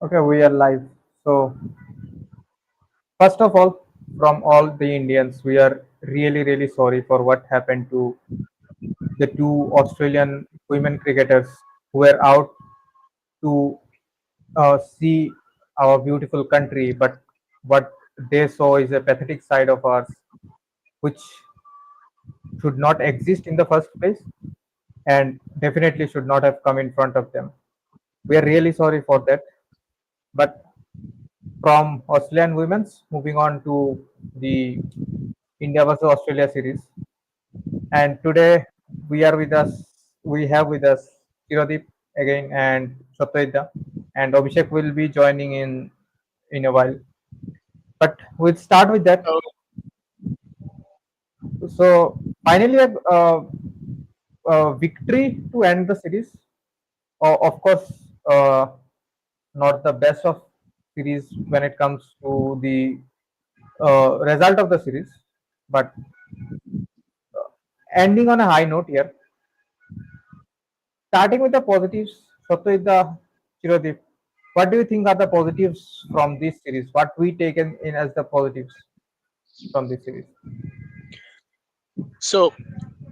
Okay, we are live. So, first of all, from all the Indians, we are really, really sorry for what happened to the two Australian women cricketers who were out to see our beautiful country, but what they saw is a pathetic side of ours, which should not exist in the first place and definitely should not have come in front of them. We are really sorry for that. But from Australian women's, moving on to the India versus Australia series. And today we are with us, we have with us Chirodeep again and Satyaida, and Abhishek will be joining in a while. But we'll start with that. Oh, So finally, a victory to end the series. Of course, not the best of series when it comes to the result of the series, but ending on a high note here. Starting with the positives, Satyajit, Chirodeep, what do you think are the positives from this series? What we taken in as the positives from this series? so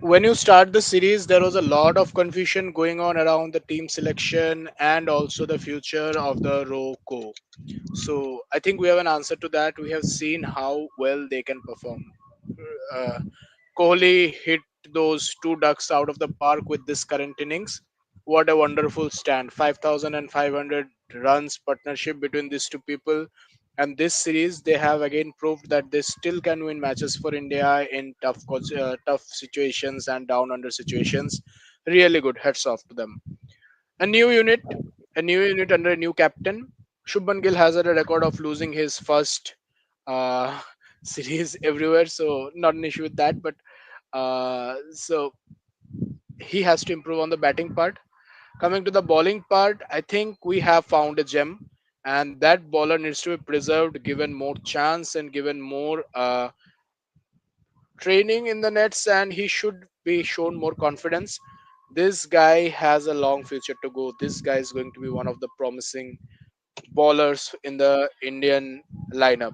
when you start the series, there was a lot of confusion going on around the team selection and also the future of the Roko. So I think we have an answer to that. We have seen how well they can perform. Uh, Kohli hit those two ducks out of the park with this current innings. What a wonderful stand! 5,500 runs partnership between these two people. And this series, they have again proved that they still can win matches for India in tough situations and down under situations. Really good. Hats off to them. A new unit, a new unit under a new captain. Shubman Gill has had a record of losing his first uh, series everywhere, so not an issue with that. But so he has to improve on the batting part. Coming to the bowling part, I think we have found a gem, and that bowler needs to be preserved, given more chance and given more training in the nets, and he should be shown more confidence. This guy has a long future to go. This guy is going to be one of the promising bowlers in the Indian lineup.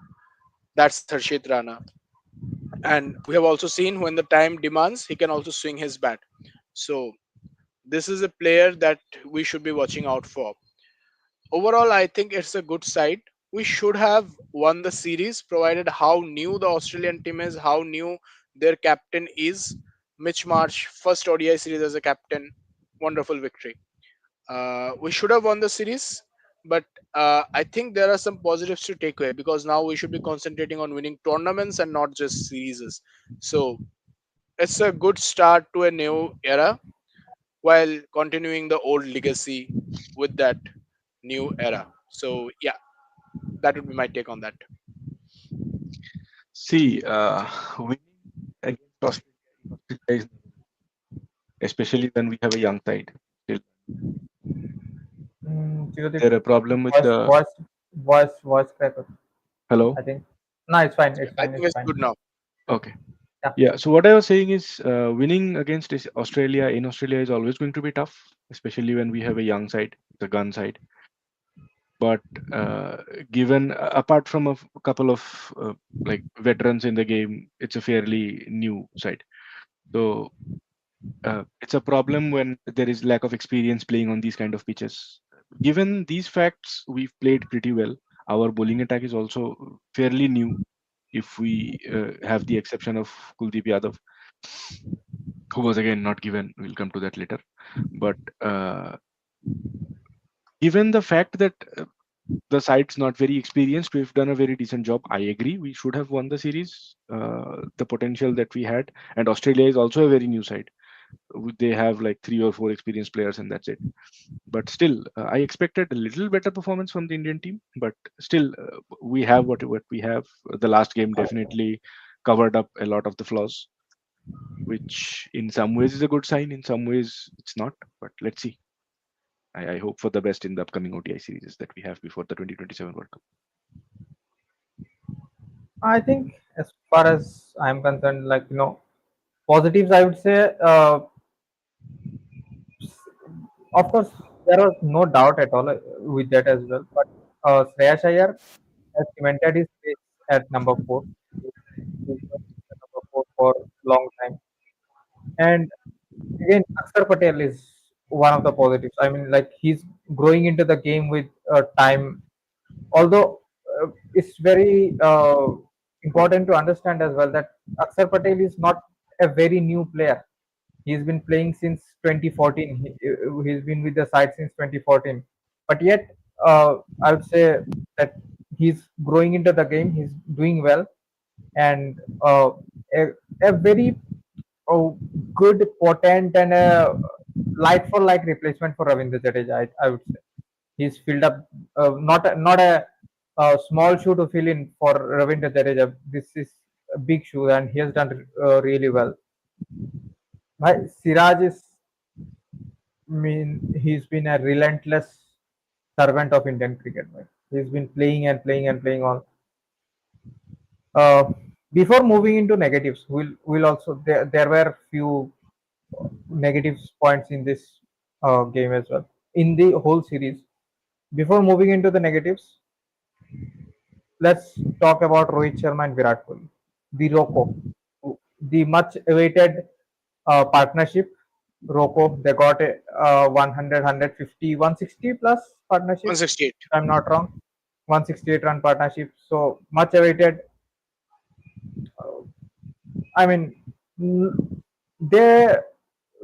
That's Harshit Rana. And we have also seen when the time demands, he can also swing his bat. So this is a player that we should be watching out for. Overall, I think it's a good side. We should have won the series, provided how new the Australian team is, how new their captain is. Mitch Marsh, first ODI series as a captain, wonderful victory. We should have won the series, but I think there are some positives to take away because now we should be concentrating on winning tournaments and not just series. So it's a good start to a new era while continuing the old legacy with that new era. So yeah, that would be my take on that. See, winning against Australia is, especially when we have a young side. Still, Chirodeep, there a problem with voice, the voice, voice cracker. hello. I think. No, it's fine. It's I fine. think It's it's fine. good now. Okay. Yeah. Yeah. So what I was saying is, winning against Australia in Australia is always going to be tough, especially when we have a young side, the gun side. But uh, given apart from a couple of like veterans in the game, it's a fairly new side. So it's a problem when there is lack of experience playing on these kind of pitches. Given these facts, we've played pretty well. Our bowling attack is also fairly new, if we have the exception of Kuldeep Yadav, who was again not given. We'll come to that later. But given the fact that the side's not very experienced, we've done a very decent job. I agree. We should have won the series. The potential that we had, and Australia is also a very new side. They have like 3 or 4 experienced players, and that's it. But still, I expected a little better performance from the Indian team. But still, we have what we have. The last game definitely covered up a lot of the flaws, which in some ways is a good sign. In some ways, it's not. But let's see. I hope for the best in the upcoming ODI series that we have before the 2027 World Cup. I think, as far as I'm concerned, positives, I would say, of course, there was no doubt at all with that as well. Shreyas Iyer has cemented his place at number four. He's been at number four for a long time. And again, Akshar Patel is one of the positives. I mean, like he's growing into the game with time. Although it's very important to understand as well that Akshar Patel is not a very new player. He's been playing since 2014. He's been with the side since 2014. But yet, I would say that he's growing into the game. He's doing well, and a, a very good, potent, and a light for like replacement for Ravindra Jadeja. I would say he's filled up not a small shoe to fill in for Ravindra Jadeja. This is a big shoe, and he has done really well. Siraj is mean he's been a relentless servant of Indian cricket. Right? He's been playing and playing and playing on. Uh, Before moving into negatives, we'll also there were few negative points in this game as well in the whole series. Before moving into the negatives, let's talk about Rohit Sharma and Virat Kohli, the Roko, the much awaited partnership. Roko, they got a 100, 150, 160 plus partnership, 168. if I'm not wrong. 168 run partnership. So much awaited. Uh, I mean, they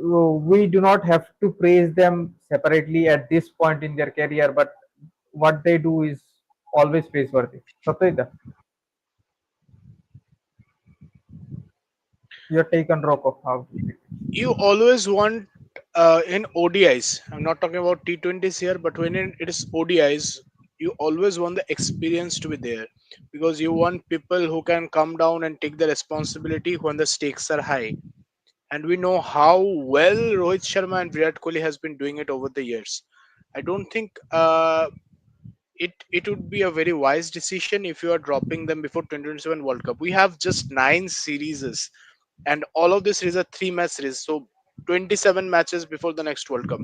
we do not have to praise them separately at this point in their career, but what they do is always praiseworthy. Satyajit, your take on Roko? How You always want in ODIs. I'm not talking about T20s here, but when it is ODIs, you always want the experience to be there because you want people who can come down and take the responsibility when the stakes are high. And we know how well Rohit Sharma and Virat Kohli has been doing it over the years. I don't think it would be a very wise decision if you are dropping them before 2027 World Cup. We have just 9 series, and all of this series are 3 match series, so 27 matches before the next World Cup.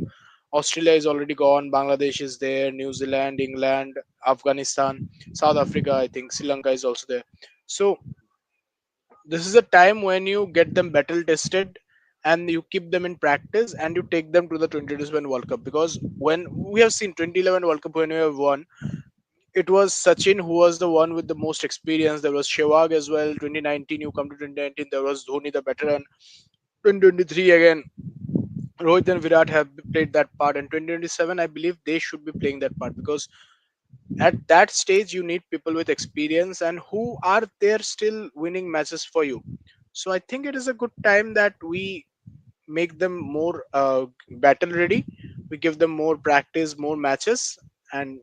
Australia is already gone, Bangladesh is there, New Zealand, England, Afghanistan, South Africa, I think Sri Lanka is also there. So this is a time when you get them battle tested and you keep them in practice and you take them to the 2027 World Cup, because when we have seen 2011 World Cup when we have won, it was Sachin who was the one with the most experience. There was Sehwag as well. 2019, you come to 2019, there was Dhoni, the veteran. 2023 again, Rohit and Virat have played that part, and 2027, I believe they should be playing that part because at that stage you need people with experience and who are there still winning matches for you. So I think it is a good time that we make them more battle ready. We give them more practice, more matches, and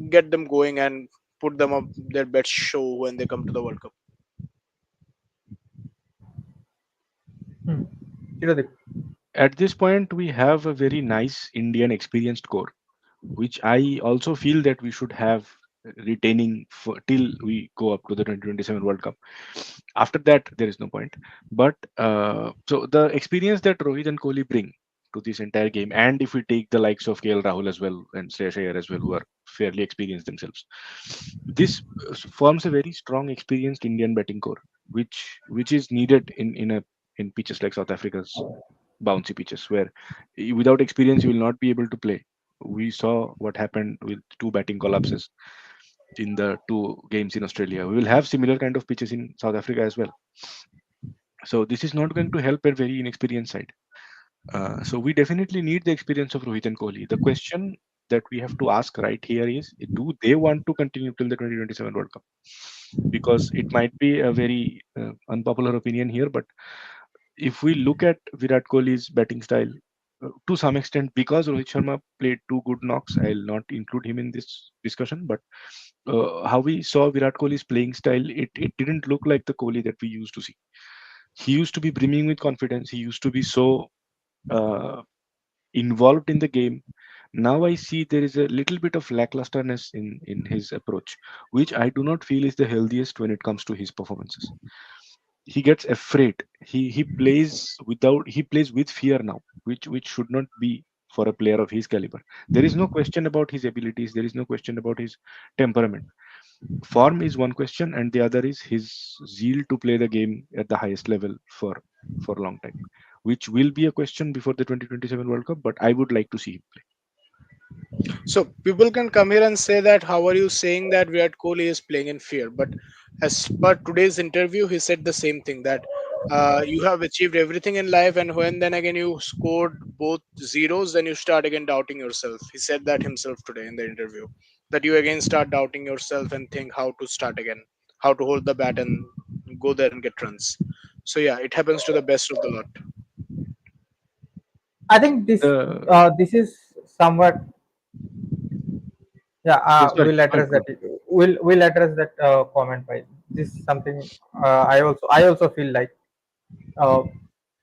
get them going and put them up their best show when they come to the World Cup. hmm. Chiradeep. At this point, we have a very nice Indian experienced core, which I also feel that we should have retaining for, till we go up to the 2027 World Cup. After that, there is no point. But so the experience that Rohit and Kohli bring to this entire game, and if we take the likes of KL Rahul as well and Shreyas Iyer as well, who are fairly experienced themselves, this forms a very strong, experienced Indian batting core, which is needed in pitches like South Africa's bouncy pitches, where without experience you will not be able to play. We saw what happened with two batting collapses in the two games in Australia. We will have similar kind of pitches in South Africa as well. So this is not going to help a very inexperienced side. So we definitely need the experience of Rohit and Kohli. The question that we have to ask right here is: do they want to continue till the 2027 World Cup? Because it might be a very unpopular opinion here, but if we look at Virat Kohli's batting style, to some extent, because Rohit Sharma played two good knocks, I'll not include him in this discussion. But how we saw Virat Kohli's playing style, it didn't look like the Kohli that we used to see. He used to be brimming with confidence. He used to be so uh, involved in the game. Now I see there is a little bit of lacklusterness in his approach, which I do not feel is the healthiest when it comes to his performances. He gets afraid. He plays with fear now, which should not be. for a player of his caliber. There is no question about his abilities. There is no question about his temperament. Form is one question, and the other is his zeal to play the game at the highest level for a long time, which will be a question before the 2027 World Cup. But I would like to see him play. So people can come here and say that how are you saying that Virat Kohli is playing in fear? But as per today's interview, he said the same thing that you have achieved everything in life, and when then again you scored both zeros, then you start again doubting yourself. He said that himself today in the interview that you again start doubting yourself and think how to start again, how to hold the bat and go there and get runs. So yeah, it happens to the best of the lot. I think The this is somewhat, yeah. Yes, sorry, We'll go ahead, address go that. ahead. We'll address that comment by this is something I also feel like, uh,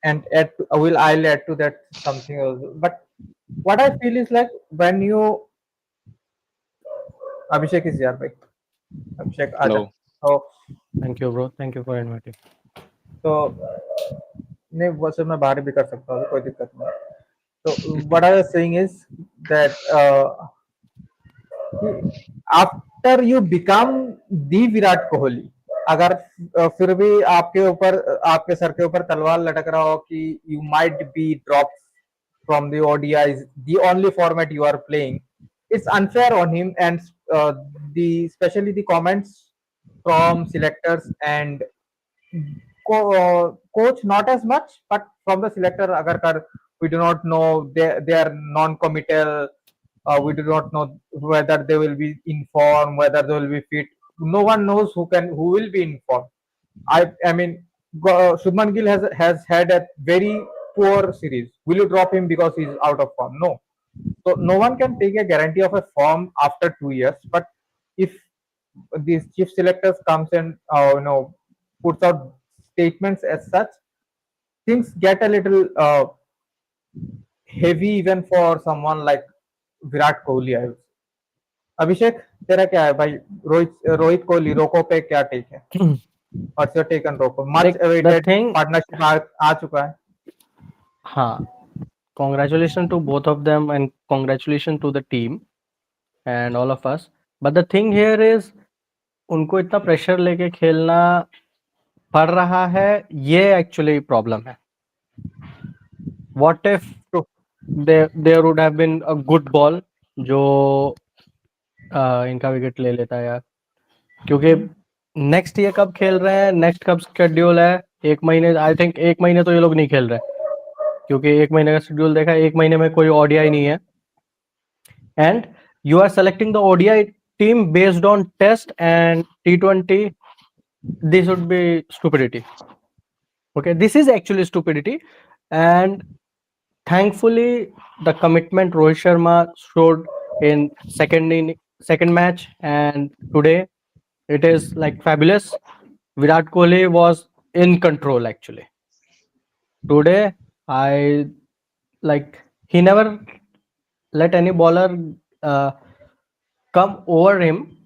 and I'll add to that something else. But what I feel is like when you Abhishek is here, bhai. Abhishek, aja. Hello. So Thank you, bro. Thank you for inviting. तो नहीं वैसे मैं बाहर भी कर सकता हूँ कोई दिक्कत नहीं तो what I was saying is that after you become the Virat Kohli अगर फिर भी आपके सर के ऊपर तलवार लटक रहा हो कि you might be drop from the ODIs the only format you are playing it's unfair on him and the especially the comments from selectors and coach not as much but from the selector agar kar we do not know they are non-committal. We do not know whether they will be informed, whether they will be fit. No one knows who will be informed. I mean, Shubman Gill has had a very poor series. Will you drop him because he's out of form? No. So no one can take a guarantee of a form after 2 years. But if these chief selectors comes and puts out statements as such, things get a little heavy even for someone like Virat Kohli. I would say. अभिषेक तेरा क्या है भाई रोहित रोहित कोहली रोको पे क्या take है what's your take on RoKo much Like the awaited thing, partnership आ चुका है हाँ, congratulations to both of them and congratulations to the team and all of us. But the thing here is उनको इतना प्रेशर लेके खेलना पड़ रहा है, ये एक्चुअली प्रॉब्लम है. What if तो there would have been a good ball जो इनका विकेट ले लेता है यार, क्योंकि नेक्स्ट ये कब खेल रहे हैं, नेक्स्ट कब शेड्यूल है, एक महीने, आई थिंक एक महीने तो ये लोग नहीं खेल रहे, क्योंकि एक महीने का शेड्यूल देखा, एक महीने में कोई ओडीआई नहीं है, and you are selecting the ODI team based on test and T20. This would be stupidity. Okay, this is actually stupidity, and thankfully the commitment Rohit Sharma showed in second match and today, it is like fabulous. Virat Kohli was in control actually. Today, I like he never let any bowler uh, come over him,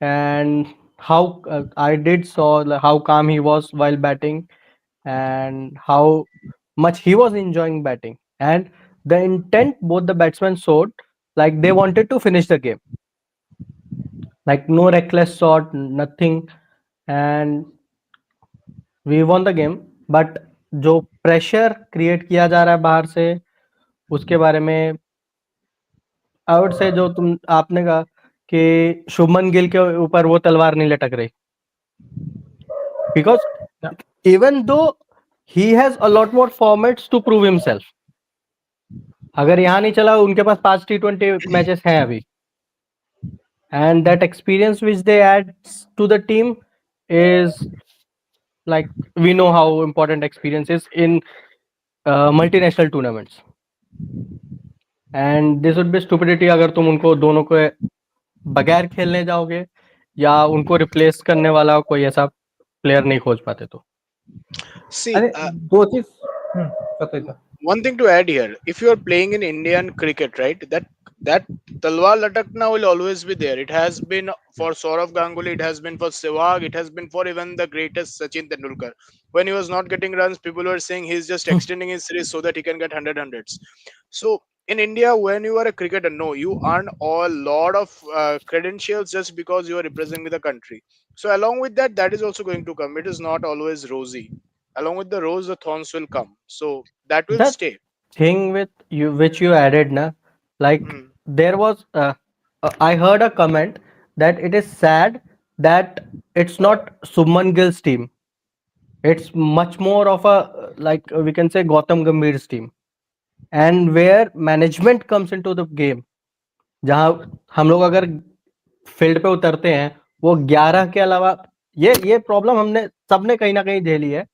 and how I did saw like, how calm he was while batting, and how much he was enjoying batting, and the intent both the batsmen showed, like they wanted to finish the game, like no reckless shot, nothing, and we won the game. But जो pressure create किया जा रहा है बाहर से, उसके बारे में आई वुड से, जो तुम आपने कहा कि शुभमन गिल के ऊपर वो तलवार नहीं लटक रही, because even though he has a lot more formats to prove himself. अगर यहाँ नहीं चला, उनके पास 5 T20 मैचेस हैं अभी, and that experience which they add to the team is like we know how important experience is in multinational tournaments, and this would be stupidity अगर तुम उनको दोनों को बगैर खेलने जाओगे या उनको रिप्लेस करने वाला कोई ऐसा प्लेयर नहीं खोज पाते तो. See, अरे दो चीज बताइए तो one thing to add here: if you are playing in Indian cricket, right, that talwar latakna will always be there. It has been for Saurav Ganguly, it has been for Sehwag, it has been for even the greatest Sachin Tendulkar. When he was not getting runs, people were saying he's just extending his series so that he can get 100 hundreds. So in India, when you are a cricketer, no, you earn a lot of credentials just because you are representing the country. So along with that, that is also going to come. It is not always rosy. Along with the rose, the thorns will come. So that will That stay. thing with you which you added, na, like Hmm. there was I heard a comment that it is sad that it's not Subman Gill's team. It's much more of a like we can say Gautam Gambhir's team, and where management comes into the game. जहाँ हम लोग अगर field पे उतरते हैं, वो 11 के अलावा ये प्रॉब्लम हमने सबने कहीं ना कहीं झेली है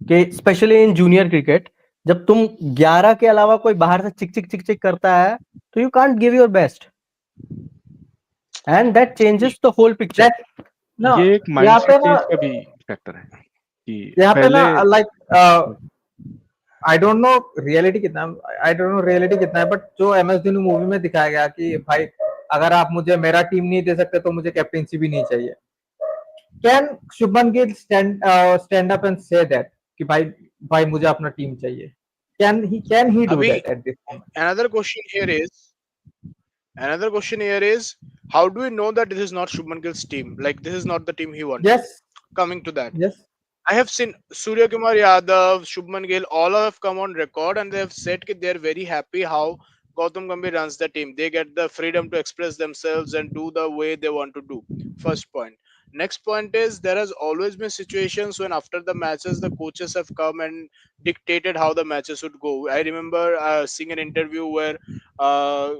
कि स्पेशली इन जूनियर क्रिकेट, जब तुम 11 के अलावा कोई बाहर से चिक चिक चिक चिक करता है, तो you can't give your best, and that changes the whole picture. That no, ये एक यहाँ माइंडसेट पे ना चेंज का भी फैक्टर है कि यहाँ पे ना पहले like I don't know reality कितना, आई डोंट नो रियलिटी कितना है, बट जो एम एस धोनी मूवी में दिखाया गया कि भाई अगर आप मुझे मेरा टीम नहीं दे सकते तो मुझे कैप्टेंसी भी नहीं चाहिए. Can Shubman Gill stand up and say that कि भाई मुझे अपना टीम चाहिए? Can he do Abhi, that at this moment? another question here is another question here is how do we know that this is not Shubman Gill's team? Like this is not the team he wanted. Yes, Coming to that, yes, I have seen Surya Kumar Yadav, Shubman Gill, all have come on record and they have said that they are very happy how Gautam Gambhir runs the team. They get the freedom to express themselves and do the way they want to do. First point. Next point is there has always been situations when after the matches the coaches have come and dictated how the matches would go. I remember seeing an interview where uh,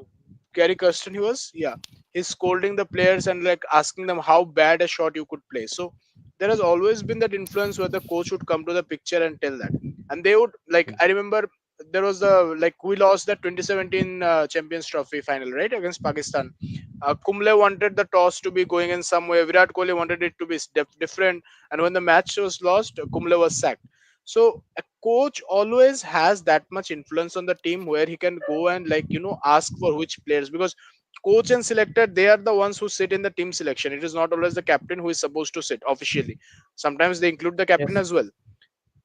Gary Kirsten, he was, yeah, he's scolding the players and like asking them how bad a shot you could play. So there has always been that influence where the coach would come to the picture and tell that, and they would like. I remember there was the like we lost the 2017 Champions Trophy final right against Pakistan. Kumble wanted the toss to be going in some way. Virat Kohli wanted it to be different, and when the match was lost, Kumble was sacked. So a coach always has that much influence on the team where he can go and like ask for which players because coach and selector they are the ones who sit in the team selection. It is not always the captain who is supposed to sit officially. Sometimes they include the captain yes, as well.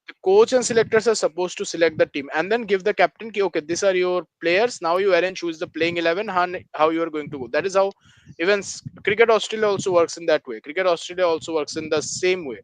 The coach and selectors are supposed to select the team and then give the captain ki, okay, these are your players, now you arrange who is the playing 11, how you are going to go. That is how even cricket Australia also works in that way. Cricket Australia also works in the same way.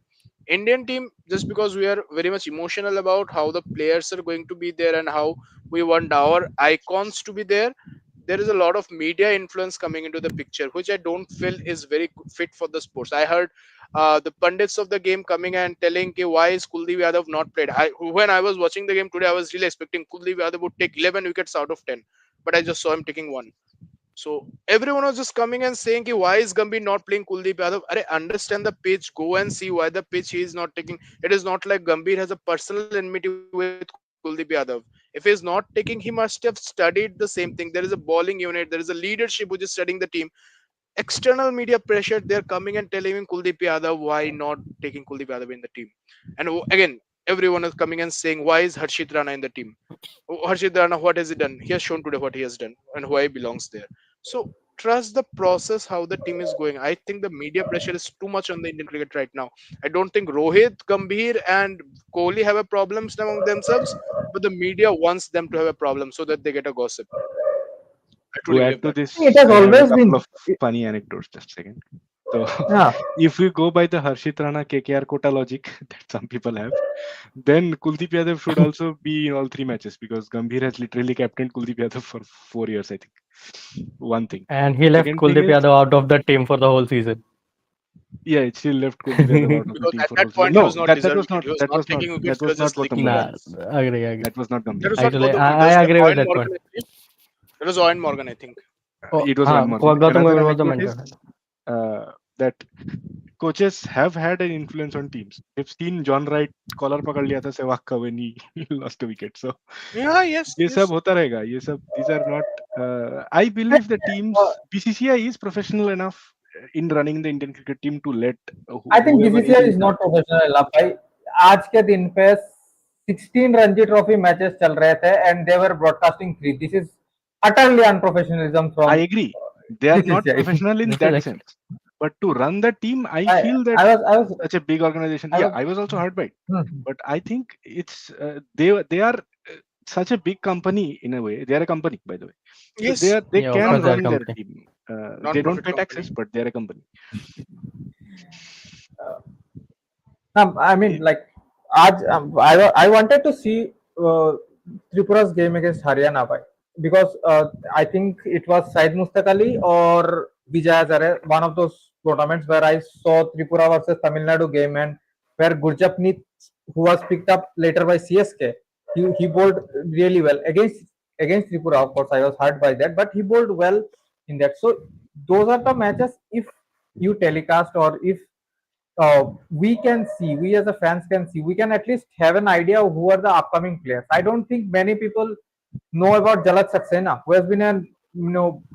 Indian team, just because we are very much emotional about how the players are going to be there and how we want our icons to be there is a lot of media influence coming into the picture, which I don't feel is very fit for the sports. I heard the pundits of the game coming and telling, "Ki, why is Kuldeep Yadav not played?" When I was watching the game today, I was really expecting Kuldeep Yadav would take 11 wickets out of 10, but I just saw him taking one. So everyone was just coming and saying, Ki, why is Gambhir not playing Kuldeep Yadav? Arey, understand the pitch, go and see why the pitch he is not taking. It is not like Gambhir has a personal enmity with Kuldeep Yadav. If he is not taking, he must have studied the same thing. There is a bowling unit, there is a leadership which is studying the team. External media pressure, they're coming and telling him Kuldeep Yadav, why not taking Kuldeep Yadav in the team? And again, everyone is coming and saying, why is Harshit Rana in the team? Oh, Harshit Rana, what has he done? He has shown today what he has done and why he belongs there. So trust the process, how the team is going. I think the media pressure is too much on the Indian cricket right now. I don't think Rohit, Gambhir, and Kohli have a problems among themselves, but the media wants them to have a problem so that they get a gossip. I to truly add believe to that. it this, has I have a always couple been. of funny anecdotes. Just a second. So, Yeah, if we go by the Harshit Rana KKR quota logic that some people have, then Kuldeep Yadav should also be in all three matches because Gambhir has literally captained Kuldeep Yadav for 4 years, I think. One thing. And he left Second thing Kuldeep is, Yadav out of the team for the whole season. yeah, it still left Kuldeep Yadav out of the Because team at for that whole season. point he No, was not that deserving was it. not He was that not was not taking wickets. that He was was not just Gautam licking Gambhir. Nah, balls. agree. That was not That Gambhir. was not Actually, Gautam Gambhir. That I was agree with Owen that Morgan, point. I believe. That was Owen Morgan, I think. Oh, It was हाँ, Evan Morgan. Gautam Another Gambhir was the anecdote mentor. is that coaches have had an influence on teams. We've seen John Wright collar पकड़ लिया था सहवाग का when he lost a wicket. So Yeah, yes, ये सब yes. होता रहेगा. ये सब these are not. I believe the uh, teams BCCI is professional enough in running the Indian cricket team to let I think whoever is BCCI in is charge. Not professional भाई. आज के दिन पे 16 Ranji trophy matches चल रहे थे and they were broadcasting 3. This is utterly unprofessionalism I from agree. They are not BCCI. professional in This is that actually, sense. But to run the team, I I feel that I was I was such a big organization. I Yeah, was I was also hurt by it. hmm. But I think it's they are. such a big company in a way. They are a company, by the way. So Yes, they Yeah, of non can course, they're a run their company. team. They don't non-profit pay company. taxes, but they are a company. I mean, Yeah. like, I wanted to see Tripura's game against Haryana by because I think it was Said Mustaq Ali or Vijay Hazare, one of those tournaments where I saw Tripura versus Tamil Nadu game and where Gurjapneet, who was picked up later by CSK, he bowled really well against Tripura. Of course, I was hurt by that, but he bowled well in that. So those are the matches if you telecast or if we can see, we as a fans can see, we can at least have an idea of who are the upcoming players. I don't think many people know about Jalat Saxena, who has been an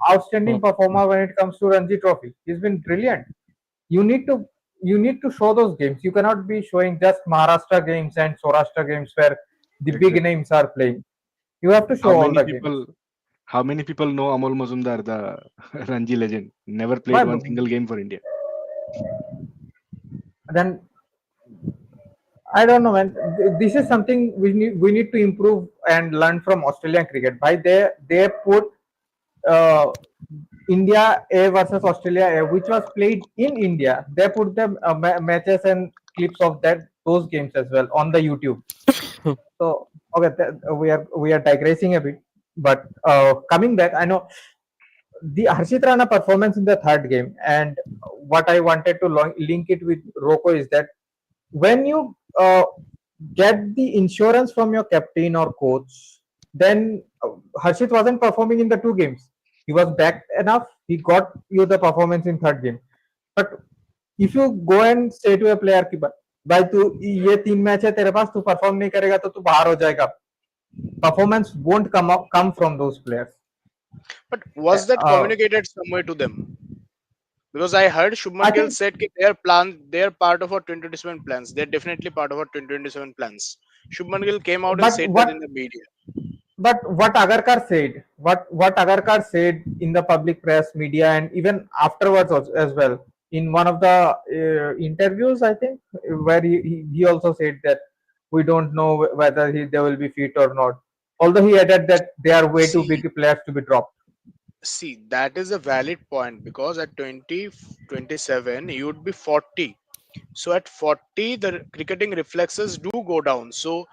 outstanding Hmm. performer when it comes to Ranji Trophy. He's been brilliant. You need to you need to show those games. You cannot be showing just Maharashtra games and Saurashtra games where the big Exactly. names are playing. You have to How show all many the games. people? How many people know Amol Mazumdar, the Ranji legend? Never played But one single game for India. then I don't know, man. This is something we need to improve and learn from Australian cricket. By they put uh, India A versus Australia A, which was played in India. They put the matches and clips of those games as well on the YouTube. So okay, we are digressing a bit, but coming back, I know the Harshit Rana performance in the third game, and what I wanted to link it with Roko is that when you get the insurance from your captain or coach, then Harshit wasn't performing in the two games. He was back enough. He got you the performance in third game. But if you go and say to a player कि भाई तू ये 3 match है तेरे पास तू perform नहीं करेगा तो तू बाहर हो जाएगा performance won't come from those players. But was that Uh, communicated somewhere to them? Because I heard I Shubman Gill think, said that they're part of our 2027 plans. They're definitely part of our 2027 plans. Shubman Gill came out and but said that what in the media. what Agarkar said, what Agarkar said in the public press, media, and even afterwards as well, in one of the interviews, I think, where he also said that we don't know whether they will be fit or not. Although he added that they are way too See, big players to be dropped. that is a valid point because at 2027 you would be 40. So at 40, the cricketing reflexes do go down. So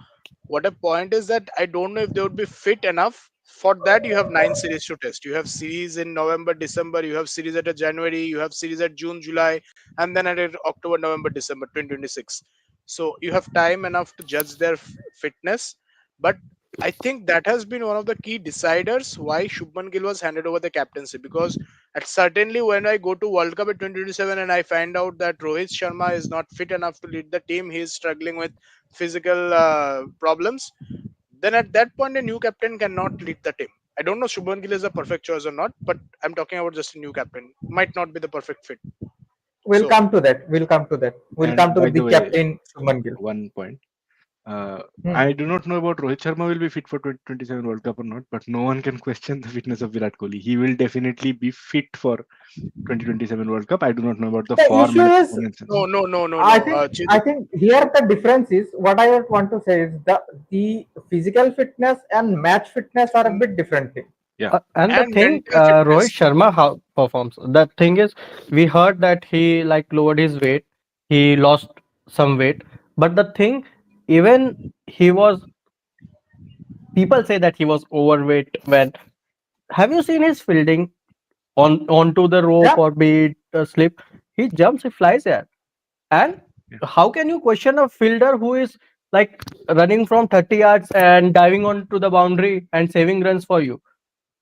what a point is that I don't know if they would be fit enough. For that, you have 9 series to test. You have series in November, December. You have series at a January. You have series at June, July, and then at a October, November, December 2026. So you have time enough to judge their fitness. But I think that has been one of the key deciders why Shubman Gill was handed over the captaincy because certainly when I go to World Cup at 2027 and I find out that Rohit Sharma is not fit enough to lead the team, he is struggling with physical problems. Then at that point, a new captain cannot lead the team. I don't know Shubman Gill is a perfect choice or not, but I'm talking about just a new captain. Might not be the perfect fit. We'll So come to that. We'll come to that. We'll And come to by the the way, captain Shubman Gill. one point. Hmm. I do not know about Rohit Sharma will be fit for 2027 World Cup or not, but no one can question the fitness of Virat Kohli. He will definitely be fit for 2027 World Cup. I do not know about the The form issue and is, no, performances. no, no, no, I no. think I Chetan, think here the difference is what I want to say is the physical fitness and match fitness are a mm, bit different thing. Yeah, And the and thing, mental Rohit fitness. Sharma how performs. The thing is, we heard that he like lowered his weight, he lost some weight. But the thing, even he was, people say that he was overweight. When have you seen his fielding onto the rope Yeah, or be it slip? He jumps, he flies there. And yeah, how can you question a fielder who is like running from 30 yards and diving onto the boundary and saving runs for you?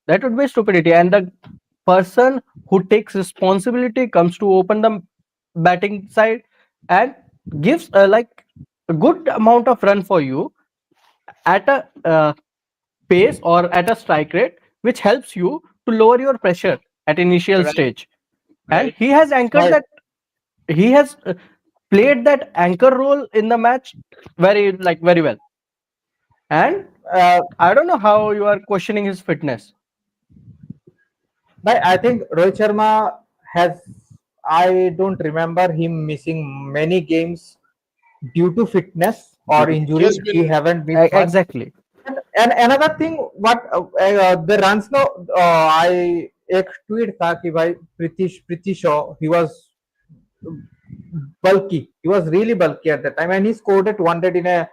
That would be stupidity. And the person who takes responsibility comes to open the batting side and gives like a good amount of run for you at a pace or at a strike rate, which helps you to lower your pressure at initial Right, stage. And right. he has anchored right. that. He has played that anchor role in the match very well. And Uh, I don't know how you are questioning his fitness. but I think Rohit Sharma has. I don't remember him missing many games due to fitness due or to He has injury. He been haven't missed much. Exactly. And another thing, what the runs now, I एक tweet था कि भाई Priti Shaw, he was bulky. He was really bulky at that time, and he scored a 200 in a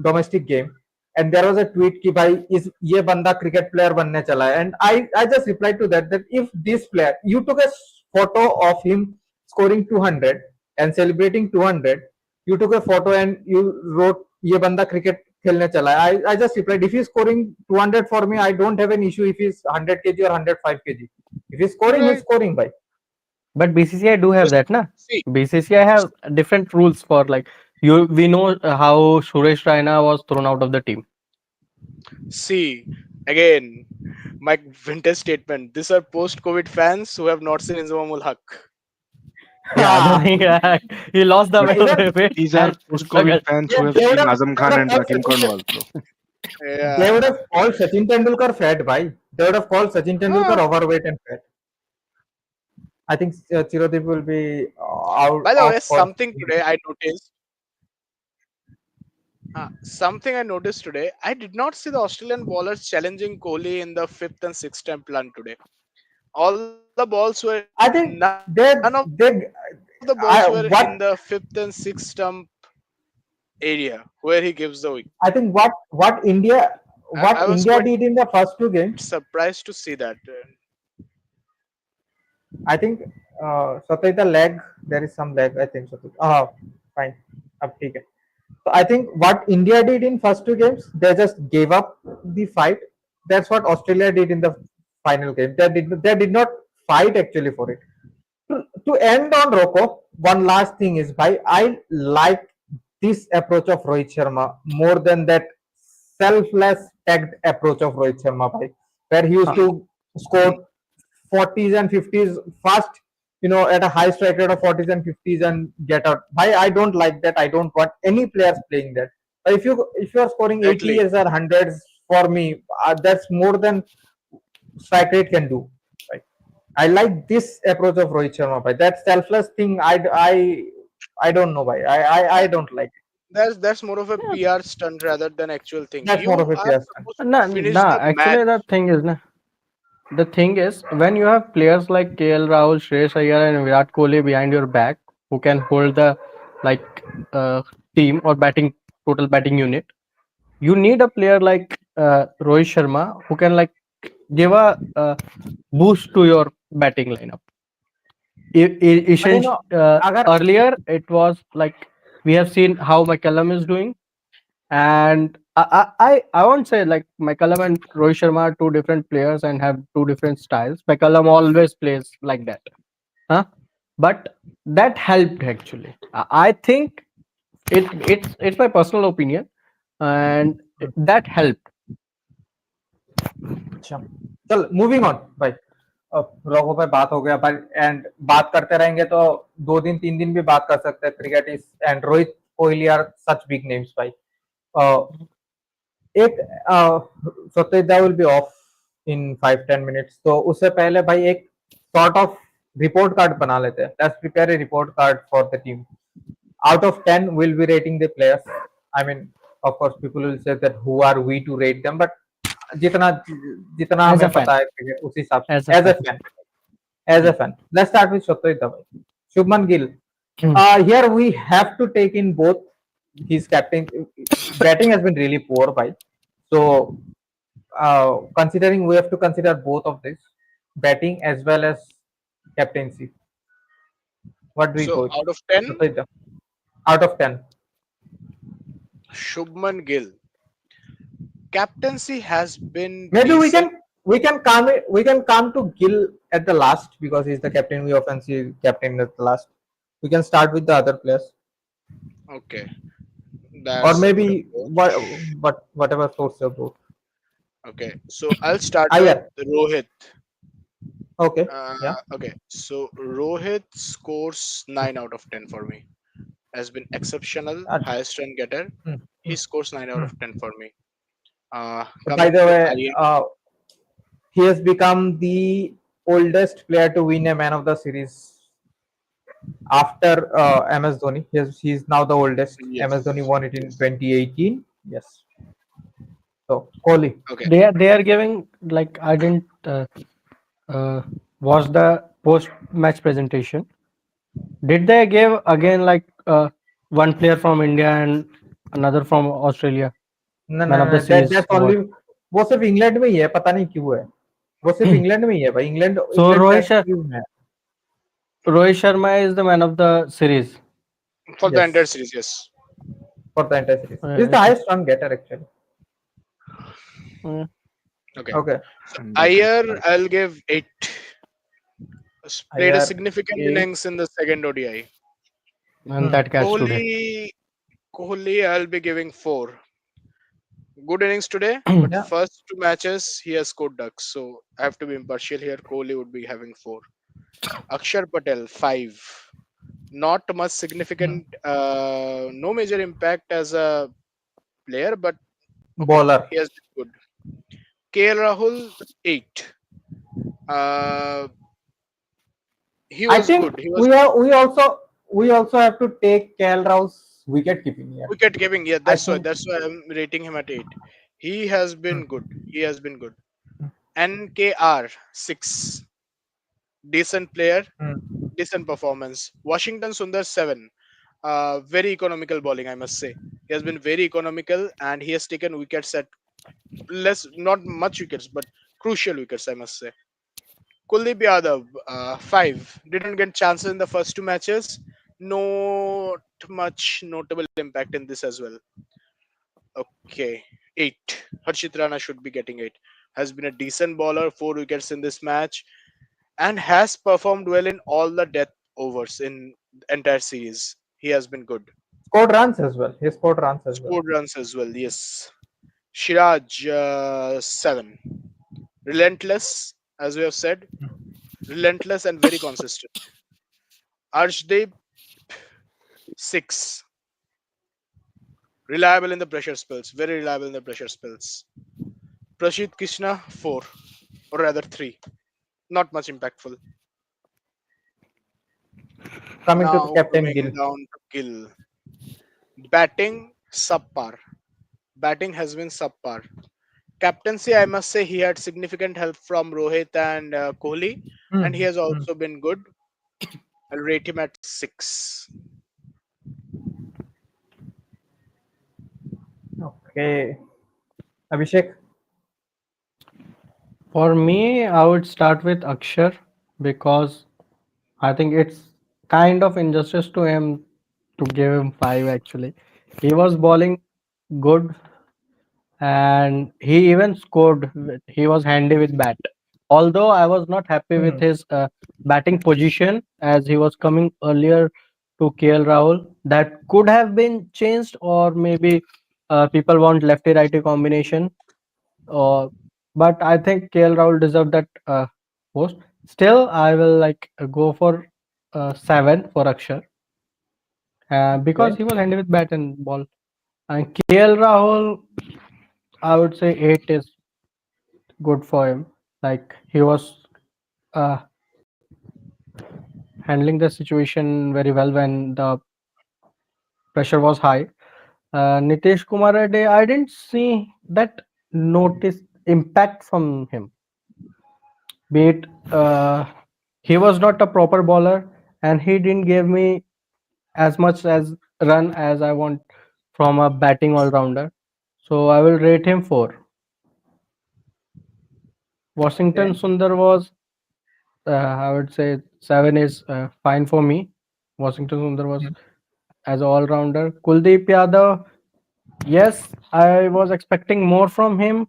domestic game. And there was a tweet कि भाई इस ये बंदा cricket player बनने चला है. And I just replied to that if this player, you took a photo of him scoring 200 and celebrating 200, you took a photo and you wrote ये बंदा cricket खेलने चला है. I just replied, if he's scoring 200 for me, I don't have an issue if he's 100 kg or 105 kg. If he's scoring, he's Right. scoring by. But BCCI do have Just that, na? see, BCCI have different rules for like you. We know how Suresh Raina was thrown out of the team. see again. My vintage statement. These are post-COVID fans who have not seen Inzamamul Haq. Yeah, the thing he lost the But Even weight these are and post-COVID struggled. fans yeah, who have seen Azam Khan and Zakin Cornwall, bro. they would Yeah. have called Sachin Tendulkar fat, bhai. They would have called Sachin Tendulkar Ah, overweight and fat. I think Chirodip will be out by the off way, for. something today I noticed. Something I noticed today. I did not see the Australian bowlers challenging Kohli in the fifth and sixth stump run today. All the balls were I none of think the balls were in the they fifth and sixth stump area where he gives the wicket. I think what India I was what quite India did in the first two games. surprised to see that. I think Satyaj the leg, there is some leg. I think Satyaj. Fine. Ab theek hai. So I think what India did in first two games, they just gave up the fight. That's what Australia did in the final game. They did not fight actually for it. To end on Rocco, one last thing is by I like this approach of Rohit Sharma more than that selfless tagged approach of Rohit Sharma, bhai, where he used to score 40s and 50s fast, at a high strike rate of 40s and 50s and get out. I don't like that. I don't want any players playing that. But if you are scoring Exactly. 80s or hundreds, for me, that's more than strike rate can do. Right? I like this approach of Rohit Sharma. Bhai. That selfless thing, I don't know. Bhai. I That, don't like it. that's more of a Yeah. PR stunt rather than actual thing. That's more You of a are PS. supposed to Nah, finish nah. the match. Actually, the thing is when you have players like KL Rahul, Shreyas Iyer, and Virat Kohli behind your back who can hold the like team or batting total batting unit, you need a player like Rohit Sharma who can like give a boost to your batting lineup. But agar Earlier it was like we have seen how McCallum is doing, and I won't say like McCallum and Rohit Sharma are two different players and have two different styles. McCallum always plays like that, huh? But that helped actually. I think it's my personal opinion, and that helped. अच्छा चल moving on भाई अब रोगों पे बात हो गया भाई एंड बात करते रहेंगे तो 2 दिन 3 दिन भी बात कर सकते हैं cricket is and Rohit Kohli are such big names भाई एक सत्यदा will be off in 5-10 minutes तो उससे पहले भाई एक सॉर्ट ऑफ रिपोर्ट कार्ड बना लेते हैं let's prepare a report card for the team out of 10 we'll be rating the players. I mean, of course people will say that who are we to rate them, but जितना जितना As a हमें fan, पता है cricket, उस हिसाब as से a as a fan. Fan as a fan. Let's start with Shatwik Dhawan. Shubman Gill. Hmm. Here we have to take in both his captain. Batting has been really poor, by. So, considering we have to consider both of this, batting as well as captaincy. What do you So coach? out of 10, Shatwik Dhawan. Out of 10. Shubman Gill. Captaincy has been Maybe we decent. can we can come to Gill at the last because he's the captain. We often see captain at the last. We can start with the other players, Okay, or that's a good maybe approach. whatever source you go. Okay, so I'll start with Yeah. Rohit. Okay. Yeah. Okay, so Rohit scores 9 out of 10 for me. Has been exceptional, Uh, highest run getter. hmm, He scores 9 out hmm. of 10 for me. By Coming the to way, Iyer, he has become the oldest player to win a Man of the Series after MS Dhoni. He's now the oldest. MS Dhoni yes, won it in yes. 2018. Yes. So Kohli. Okay. They are giving, like, I didn't uh, watch the post match presentation. Did they give again, like, one player from India and another from Australia No, man no, of the no. That's series only. award? वो सिर्फ England में ही है, पता नहीं क्यों है। वो सिर्फ इंग्लैंड में ही है भाई। इंग्लैंड So इंग्लैंड मैच क्यों है? Rohit Sharma is the man of the series. For the entire Yes, series, yes. for the entire series. He's the Okay. highest run getter actually. Uh, Okay. Okay. So And that is Iyer, right. I'll give 8. Played a Iyer significant 8. innings in the second ODI. and that catch today. Kohli, I'll be giving 4. Good innings today, but Yeah. first two matches he has scored ducks, so I have to be impartial here. Kohli would be having 4. Akshar Patel 5. Not much Hmm. significant, no major impact as a player, but okay, Bowler. he has been good. KL Rahul 8. Uh, he I was think good. He was we also have to take KL Rao's wicket keeping here. wicket keeping. Yeah, I that's why think. that's why I'm rating him at 8. He has Hmm. been good. He has been good. NKR 6. Decent player, Hmm. decent performance. Washington Sundar 7. Very economical bowling, I must say. He has been very economical and he has taken wickets at less, not much wickets, but crucial wickets, I must say. Kuldeep Yadav 5. Didn't get chances in the first two matches. Not much notable impact in this as well. Okay, 8. Harshit Rana should be getting 8. Has been a decent bowler, 4 wickets in this match, and has performed well in all the death overs in the entire series. He has been good. Scored runs as well. He scored runs as well. Scored runs as well, yes. Shiraj 7. Relentless, as we have said, relentless and very consistent. Arshdeep 6. Reliable in the pressure spells, very reliable in the pressure spells. Prashit Krishna 4, or rather 3. Not much impactful. Coming to Now Captain coming Gill. down to Gill. Batting subpar. Batting has been subpar. Captaincy, I must say, he had significant help from Rohit and Kohli, and he Hmm. has Hmm. also been good. I'll rate him at 6. Okay. Abhishek. For me, I would start with Akshar because I think it's kind of injustice to him to give him 5 actually. He was bowling good and he even scored. He was handy with bat. Although I was not happy with Hmm. his batting position as he was coming earlier to KL Rahul. That could have been changed, or maybe people want lefty righty combination. Or but I think KL Rahul deserved that post. Still, I will like go for 7 for Akshar because Okay. he was handy with bat and ball. And KL Rahul, I would say 8 is good for him. Like he was uh, handling the situation very well when the pressure was high. Nitish Kumar Reddy, I didn't see that notice impact from him. Be it he was not a proper bowler and he didn't give me as much as run as I want from a batting all rounder. So I will rate him 4. Washington Okay. Sundar was I would say 7 is fine for me. Washington Sundar was Hmm. as all rounder. Kuldeep Yadav, yes, I was expecting more from him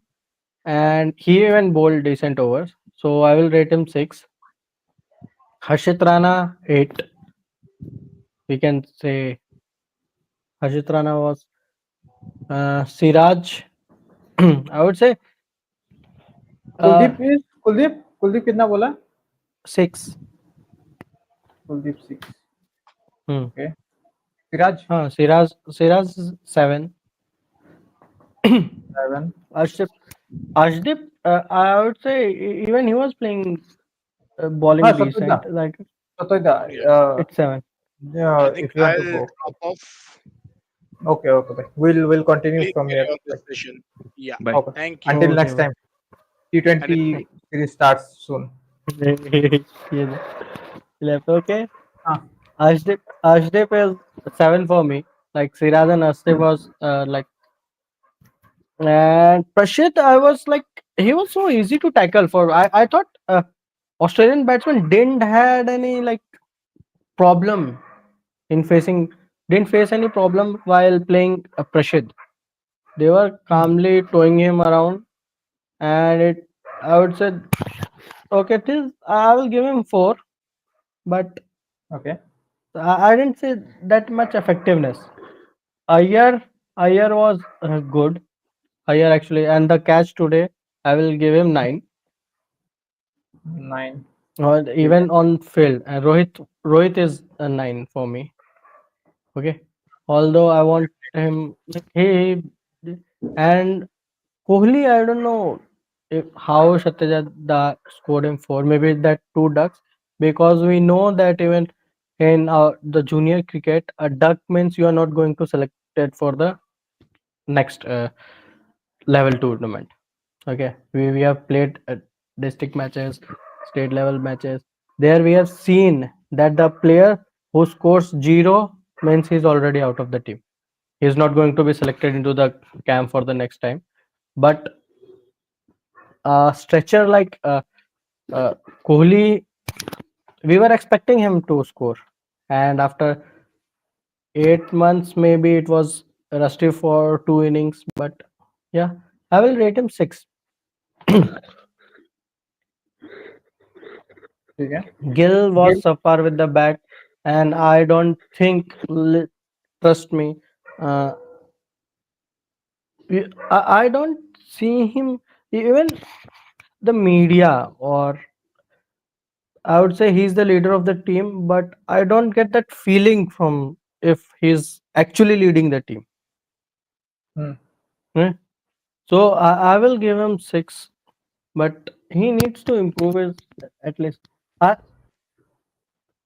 and he even bowled decent overs. So I will rate him 6. Harshit Rana 8. We can say Harshit Rana was Siraj. I would say uh, Kuldeep कितना बोला? 6. Kuldeep 6. Hmm. Okay. Siraj Siraj 7. 7. Arshdeep, Arshdeep, I would say even he was playing हाँ bowling सतोदा. decent. Like सतोदा. Yeah, it's 7. I Yeah, think if you want to I'll go. drop off. Okay. Okay. We'll continue Please from carry here. on this session. Yeah. Bye. Okay. Thank you. Until Okay, next bye. time. And it, T20 series starts soon. ये left. Okay. Ah, Arshdeep is 7 for me. Like Siraj and Arshdeep was like, and Prashit, I was like, he was so easy to tackle for. I thought Australian batsmen didn't had any like problem in facing, didn't face any problem while playing Prashit. They were hmm, calmly towing him around, and it, I would say, okay, it is. I will give him 4, but okay. I didn't say that much effectiveness. Ayer, Ayer was good. Ayer actually, and the catch today, I will give him 9. 9. Or ठीक है. even on field, and Rohit is a 9 for me. Okay, although I want him, like, and Kohli, I don't know if how Satyajit scored him 4. Maybe that 2 ducks, because we know that even in the junior cricket, a duck means you are not going to select it for the next level tournament. Okay, we have played district matches, state level matches. There we have seen that the player who scores 0 means he's already out of the team. He's not going to be selected into the camp for the next time. But stretcher like uh, Kohli, we were expecting him to score, and after 8 months, maybe it was rusty for 2 innings. But yeah, I will rate him 6. ठीक है. Gill was Gill. subpar with the bat, and I don't think, trust me, uh, I don't see him, even the media, or I would say he's the leader of the team, but I don't get that feeling from if he's actually leading the team. Hmm. Eh? So I will give him 6, but he needs to improve his, at least. I,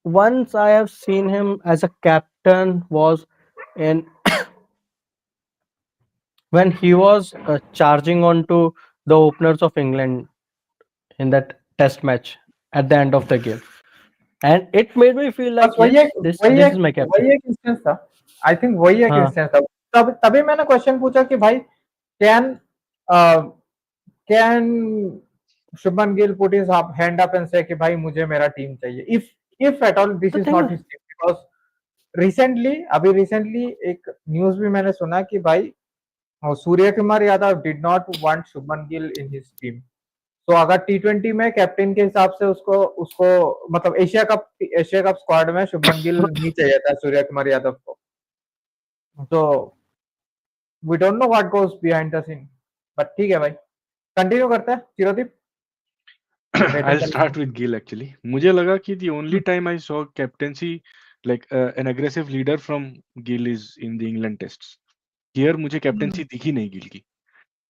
Once I have seen him as a captain was in when he was charging onto the openers of England in that test match at the end of the game, and it made me feel बस like, वही yes, एक this is my captain. वही एक instance था. I think वही एक हाँ, instance था. तब तभी मैंने क्वेश्चन पूछा कि भाई can can Shubman Gill put his hand up and say कि भाई मुझे मेरा टीम चाहिए. If at all this the is thing. Not his team, because recently एक न्यूज भी मैंने सुना कि भाई Surya Kumar Yadav did not want Shubman Gill in his team. तो अगर T20 में कैप्टन के हिसाब से उसको उसको मतलब एशिया कप स्क्वाड में शुभमन गिल नहीं चाहिए था सूर्य कुमार यादव को. तो we don't know what goes behind the scene. But ठीक है भाई, कंटिन्यू करते हैं चिरोदीप. बैटिंग I'll कर लेते start with Gill actually. मुझे लगा कि the only हैं. time I saw captaincy like an aggressive leader from Gill is in the England tests. Here मुझे captaincy दिखी नहीं गिल की,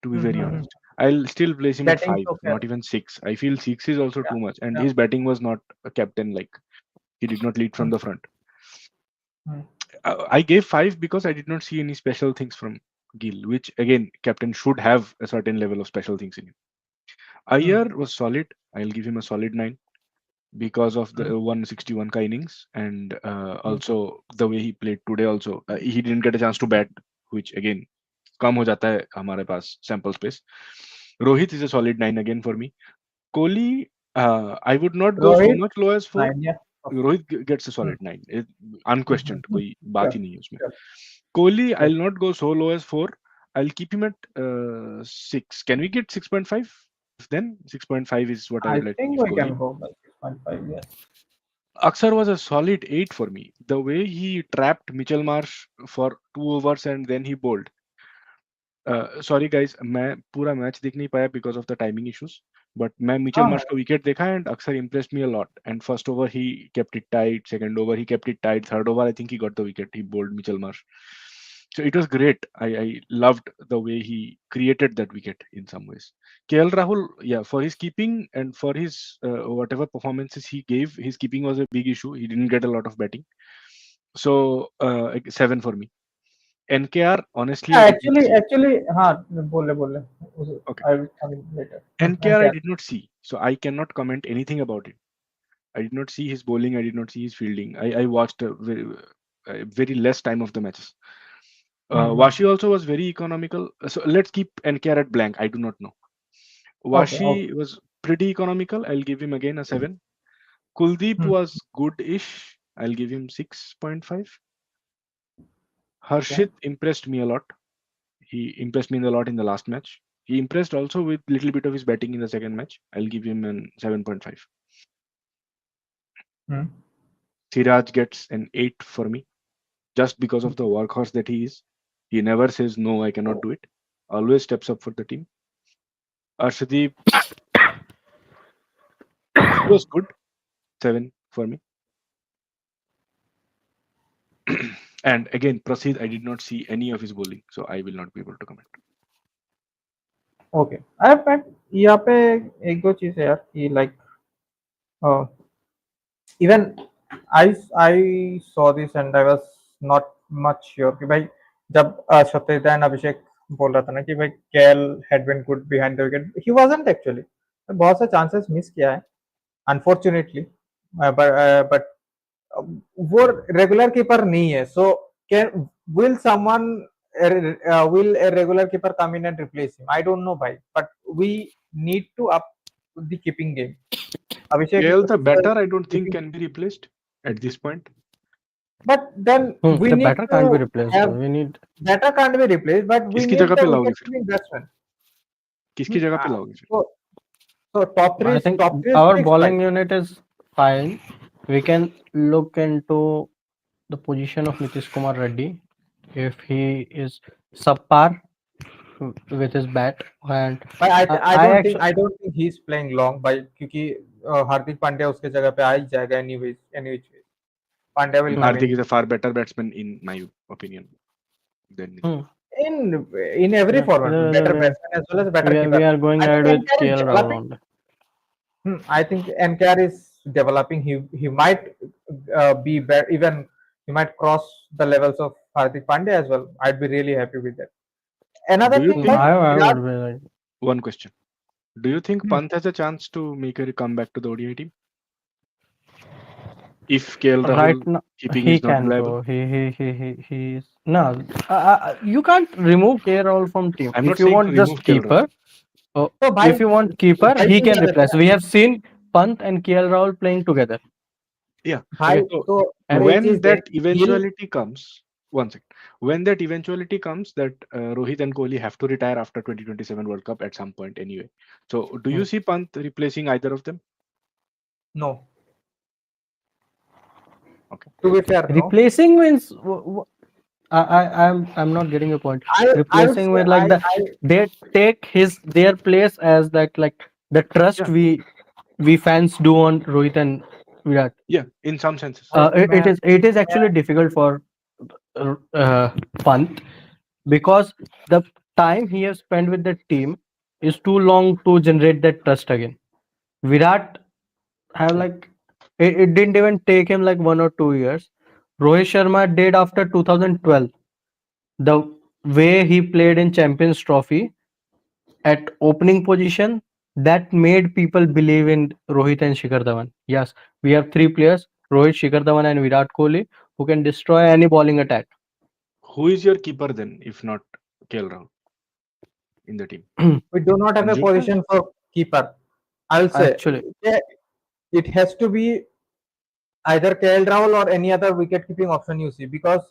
to be very honest. I'll still place him at batting 5, तो खैर. not even 6. I feel 6 is also या, too much, and या, his batting was not a captain like. He did not lead from hmm, the front. Hmm, I gave 5 because I did not see any special things from Gill, which again, captain should have a certain level of special things in him. Hmm, Ayer was solid. I'll give him a solid 9 because of hmm, the 161 ka innings, and hmm, also the way he played today. Also, he didn't get a chance to bat, which again कम हो जाता है हमारे पास sample space. Rohit is a solid 9 again for me. Kohli, I would not go so Rohit much low as 4. 9. या. Rohit gets a hmm, solid 9. Unquestioned. कोई बात sure, ही नहीं है उसमें. Sure, Kohli, sure. I'll not go so low as 4. I'll keep him at 6. Can we get 6.5? Then 6.5 is what I I would like to think give we Kohli. Can go by 6.5. Yes. Aksar was a solid 8 for me. The way he trapped Mitchell Marsh for 2 overs and then he bowled. Sorry guys, मैं पूरा match देख नहीं पाया because of the timing issues. But मैं Mitchell हाँ हाँ. Marsh का wicket देखा and Aksar impressed me a lot. And first over he kept it tight. Second over he kept it tight. Third over I think he got the wicket. He bowled Mitchell Marsh. So it was great. I loved the way he created that wicket in some ways. KL Rahul, yeah, for his keeping and for his whatever performances he gave, his keeping was a big issue. He didn't get a lot of batting. So 7 for me. NKR, honestly, I Yeah, did not see. actually, हाँ बोले बोले Okay. I will later. NKR, I NKR. did not see, so I cannot comment anything about it. I did not see his bowling. I did not see his fielding. I watched very less time of the matches. Hmm. Washi also was very economical. So let's keep NKR at blank. I do not know. Okay, okay. Washi was pretty economical. I'll give him again a 7. Kuldeep Hmm. was good-ish. I'll give him 6.5. Okay. Harshit impressed me a lot. He impressed me a lot in the last match. He impressed also with little bit of his batting in the second match. I'll give him an 7.5. Hmm. Siraj gets an 8 for me just because of the workhorse that he is. He never says no, I cannot do it. Always steps up for the team. Arshdeep, he was good. 7 for me. And again, Prasid, I did not see any of his bowling, so I will not be able to comment. Okay. I have met यहाँ पे एक दो चीजें यार कि like even I saw this and I was not much sure कि भाई जब सत्यनारायण अभिषेक बोल रहा था ना कि भाई KL had been good behind the wicket he wasn't actually बहुत से chances miss किया है unfortunately but वो रेगुलर कीपर नहीं है so can will someone will a regular keeper come in and replace him I don't know bhai but we need to up the keeping game Abhishek KL, is the batter, I don't think keeping can be replaced at this point. but then we The need batter can't be to replaced. have We need batter can't be replaced but we किसकी need जगह the पे लाओगे wicket फिर? keeping batsman किसकी जगह पे लाओगे फिर? so so I think top three is our fixed bhai bowling unit is fine. We can look into the position of Nitish Kumar Reddy if he is subpar with his bat, and भाई I actually I don't think he is playing long भाई क्योंकि हार्दिक पांड्या उसके जगह पे आ ही जाएगा any which way Pandya will come Hardik in is a far better batsman in my opinion than Nitish. hmm, in every yeah, format better batsman as well as better we keeper are going I think ahead with NKR is KL Rahul developing only. I think NKR is developing he might even he might cross the levels of Hardik Pandya as well I'd be really happy with that another Do you thing think, like I Virat would be like, one question, do you think hmm, Pant has a chance to make a comeback to the ODI team? If KL right Rahul now keeping he is not can reliable? go. He's no. You can't remove KL Rahul from team I'm not if you saying to want just remove KL Rahul. keeper. Oh, तो भाई if you want keeper, भाई he soon can ना मेरे replace. को We have seen Pant and KL Rahul playing together. Yeah. भाई Okay, So तो and ये when चीज देख that Gill eventuality comes, one second, when that eventuality comes that Rohit and Kohli have to retire after 2027 World Cup at some point anyway. So do you hmm. see Pant replacing either of them? No Okay. To be fair no Replacing means I'm not getting your point. I would Replacing say with like the I they take his their place as like the trust Yeah. we fans do on Rohit and Virat. Yeah. In some senses. It मैं is actually difficult for Pant because the time he has spent with the team is too long to generate that trust again. Virat have True. like it didn't even take him like 1 or 2 years. Rohit Sharma did after 2012. The way he played in Champions Trophy at opening position that made people believe in Rohit and Shikhar Dhawan. Yes, we have three players: Rohit, Shikhar Dhawan, and Virat Kohli, who can destroy any bowling attack. Who is your keeper then, if not KL Rahul in the team? we do not have a Anju? position for keeper I will say Actually, it has to be either KL Rahul or any other wicket keeping option you see because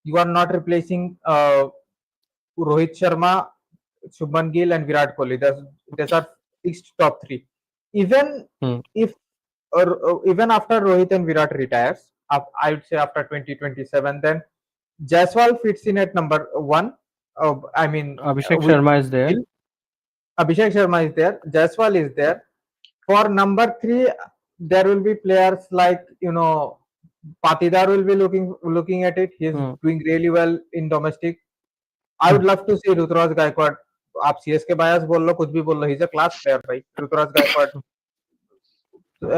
you are not replacing Rohit Sharma, Shubman Gill, and Virat Kohli. Those are fixed top three. Even hmm, if even after Rohit and Virat retires, I would say after 2027, then Jaiswal fits in at number one. I mean, Abhishek with Sharma is there. Gill, Abhishek Sharma is there, Jaiswal is there. For number three, there will be players like Patidar will be looking at it. He's Hmm. doing really well in domestic. I would love to see Ruturaj Gaikwad आप CSK bias बोल लो कुछ भी बोल लो he is a class player भाई Ruturaj Gaikwad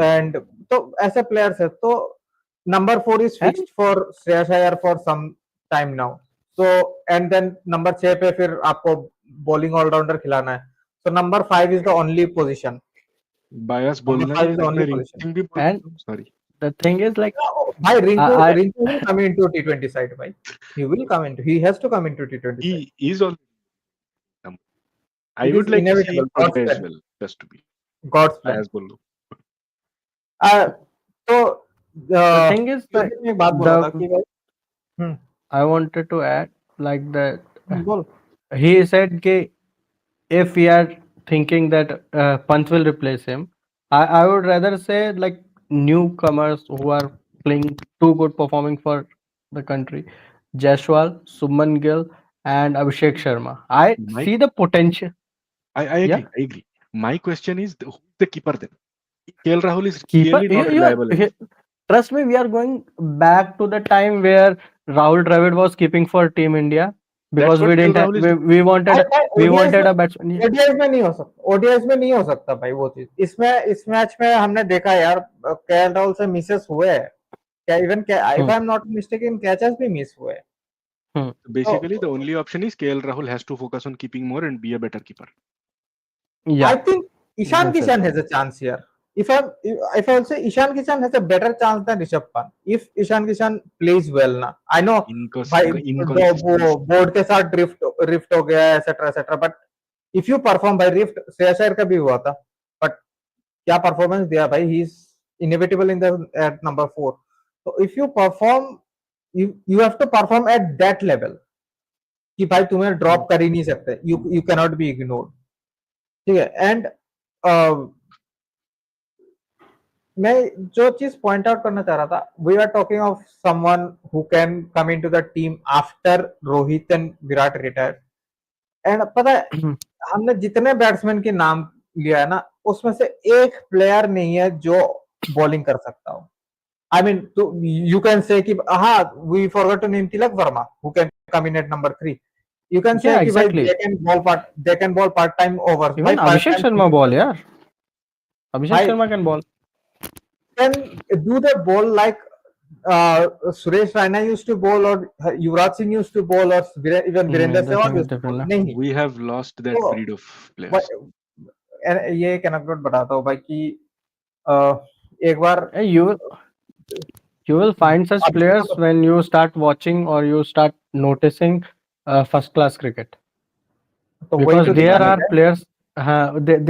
and तो ऐसे प्लेयर्स है तो number 4 is And fixed for Shreyas Iyer for some time now तो एंड देन नंबर 6 पे फिर आपको बॉलिंग ऑलराउंडर खिलाना है, so number 5 is the only position. Bias Number बोलना 5 या is the फिर only मैं position. रिंकिंग भी बोल And सकता हूँ, sorry. the thing is, like, भाई Rinku I Rinku will come into T20 side भाई. He has to come into T20 side. He is already. I It is would like to see inevitable. him ODI as well, just to be God's plan. बायस बोल लो. तो the thing is, like, मैं एक बात बोल रहा था the कि भाई I wanted to add, like, that बोल. he said कि if we are thinking that Pant will replace him, I would rather say, like, newcomers who are playing too good, performing for the country, Jaiswal, Subman Gill, and Abhishek Sharma. I My, see the potential. I Yeah, agree. I agree. My question is, who's the keeper then? KL Rahul is keeper. clearly not reliable enough. Trust me, we are going back to the time where Rahul Dravid was keeping for Team India That's because what we KL didn't have, Rahul is doing. we wanted ODI में a batsman. Yeah. ODI में नहीं हो सकता, ODI में नहीं हो सकता भाई वो चीज. इसमें इस मैच में हमने देखा यार, केएल राहुल से मिसेस हुए हैं क्या, even if Hmm. I am not mistaken catches भी मिस हुए हैं. Hmm. Basically, the only option is KL Rahul has to focus on keeping more and be a better keeper. Yeah. I think Ishan You said Kishan has a chance here. If I will say Ishan Kishan has a better chance than Rishabh Pant if Ishan Kishan plays well ना. I know भाई Inconsistency. Board के साथ rift हो गया etcetera etcetera, but if you perform भाई, rift Shreyas Iyer का भी हुआ था, बट क्या परफॉर्मेंस दिया भाई, he is inevitable in the at number 4. तो if you perform, you have to perform at that level कि भाई तुम्हें ड्रॉप कर ही नहीं सकते, you can not be ignored. ठीक है. एंड मैं जो चीज पॉइंट आउट करना चाह रहा था, we are talking of someone who can come into the team after Rohit and Virat retired. And पता है हमने जितने बैट्समैन के नाम लिया है ना, उसमें से एक प्लेयर नहीं है जो बॉलिंग कर सकता हो. आई मीन तो यू कैन से कि हाँ, we forgot to name Tilak Varma who can come in at number 3. You can say Yeah, कि भाई exactly. They can bowl part time overs भाई, Even part Abhishek Sharma time ball, yeah. Abhishek भाई Sharma can ball. can do the ball like Suresh Raina used to bowl, or Yuvraj Singh used to bowl, or even Virendra The Sehwag thing is used to bowl. different. नहीं. We have lost that तो breed of players. ये एक anecdote बताता हूँ भाई कि एक बार Yeah, you will find such Abhishek players when you start watching or you start noticing first class cricket, तो वही because तो there दिक्कत are है. players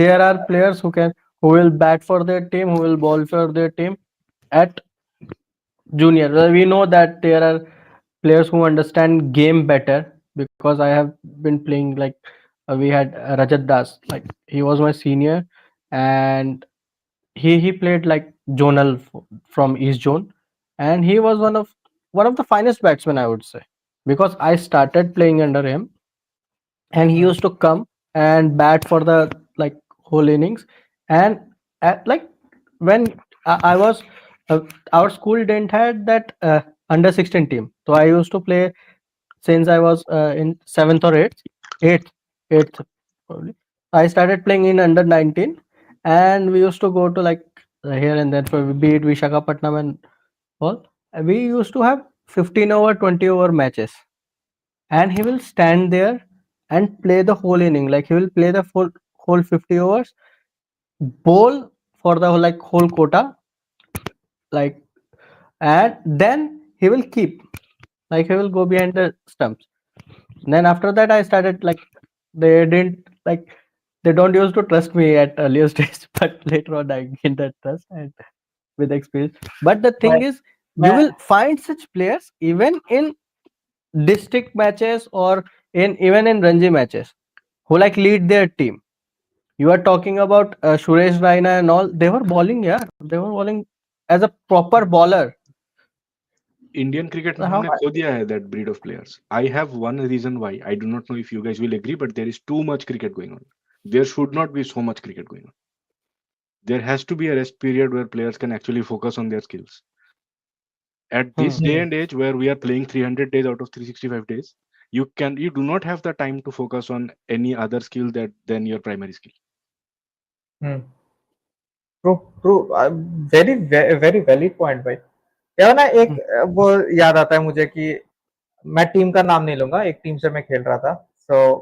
there are players who will bat for their team, who will bowl for their team at junior. Well, we know that there are players who understand game better, because I have been playing, like, we had Rajat Das, like, he was my senior, and he played like zonal from East Zone, and he was one of the finest batsmen, I would say, because I started playing under him, and he used to come and bat for the, like, whole innings. And like, when I was our school didn't had that under 16 team, so I used to play since I was in 7th or 8th probably. I started playing in under 19, and we used to go to, like, here and there, for be it Vishakhapatnam and all. We used to have 15 over, 20 over matches, and he will stand there and play the whole inning. Like, he will play the whole 50 overs, bowl for the whole, like, whole quota, like, and then he will keep, like, he will go behind the stumps. Then after that, I started, like, they didn't, like, they don't used to trust me at earlier stage, but later on I gained that trust and with experience. But the मैं thing is, you मैं will find such players even in district matches or in even in Ranji matches, who, like, lead their team. You are talking about Suresh Raina and all. They were bowling, yeah. They were bowling as a proper bowler. Indian cricket में How? हमने खो दिया है that breed of players. I have one reason why. I do not know if you guys will agree, but there is too much cricket going on. There should not be so much cricket going on. There has to be a rest period where players can actually focus on their skills. At this day and age where we are playing 300 days out of 365 days, you do not have the time to focus on any other skill than your primary skill. True true, very very valid point भाई. यार ना एक वो याद आता है मुझे कि मैं टीम का नाम नहीं लूंगा, एक टीम से मैं खेल रहा था। सो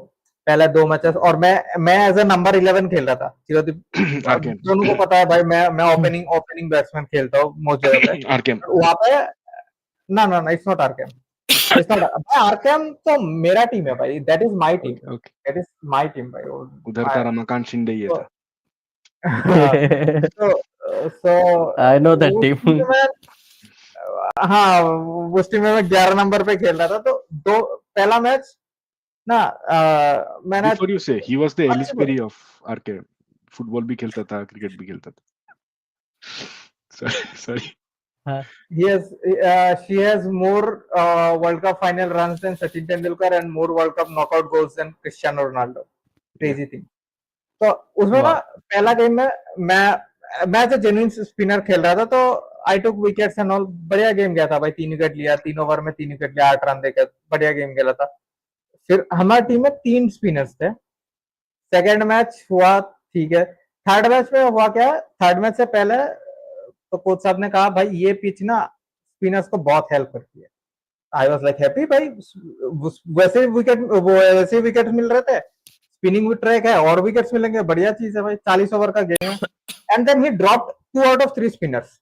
पहले 2 मैचेस और मैं एज ए नंबर 11 खेल रहा था चिरदीप। आरकेएम दोनों को पता है भाई, मैं ओपनिंग ओपनिंग बैट्समैन खेलता हूँ most जगह पे। आरकेएम वहां पे ना ना ना, it's not RKM, it's not RKM. तो मेरा टीम है भाई, that is my team, okay okay that is my team भाई। उधर का रमाकांत शिंदे ये तो था सो सो I know that उस टीम team. में मैं, हाँ, उस टीम में मैं 11 नंबर पे खेल रहा था। तो दो पहला मैच ना मैंने बिफोर यू से ही वाज द एलिस अच्छे, पेरी ऑफ आरकेएम फुटबॉल भी खेलता था क्रिकेट भी खेलता था सॉरी हाँ, she has more World Cup final runs than Sachin Tendulkar and more World Cup knockout goals than Cristiano Ronaldo. या Crazy thing. तो उसमें ना wow. पहला गेम में मैं एज जेन्युइन स्पिनर खेल रहा था, तो आई टुक विकेट्स एंड ऑल। बढ़िया गेम गया था भाई, 3 विकेट लिया, 3 ओवर में 3 विकेट लिया, 8 रन देकर बढ़िया गेम खेला था। फिर हमारी टीम में 3 स्पिनर्स थे। सेकेंड मैच हुआ, ठीक है। थर्ड मैच में हुआ क्या, थर्ड मैच से पहले तो कोच साहब ने कहा भाई ये पिच ना स्पिनर्स को बहुत हेल्प करती है। आई वाज लाइक हैप्पी भाई, वैसे विकेट मिल रहे थे, स्पिनिंग ट्रैक है और विकेट्स मिलेंगे, बढ़िया चीज है भाई, 40 ओवर का गेम है। And then he dropped 2 out of 3 spinners.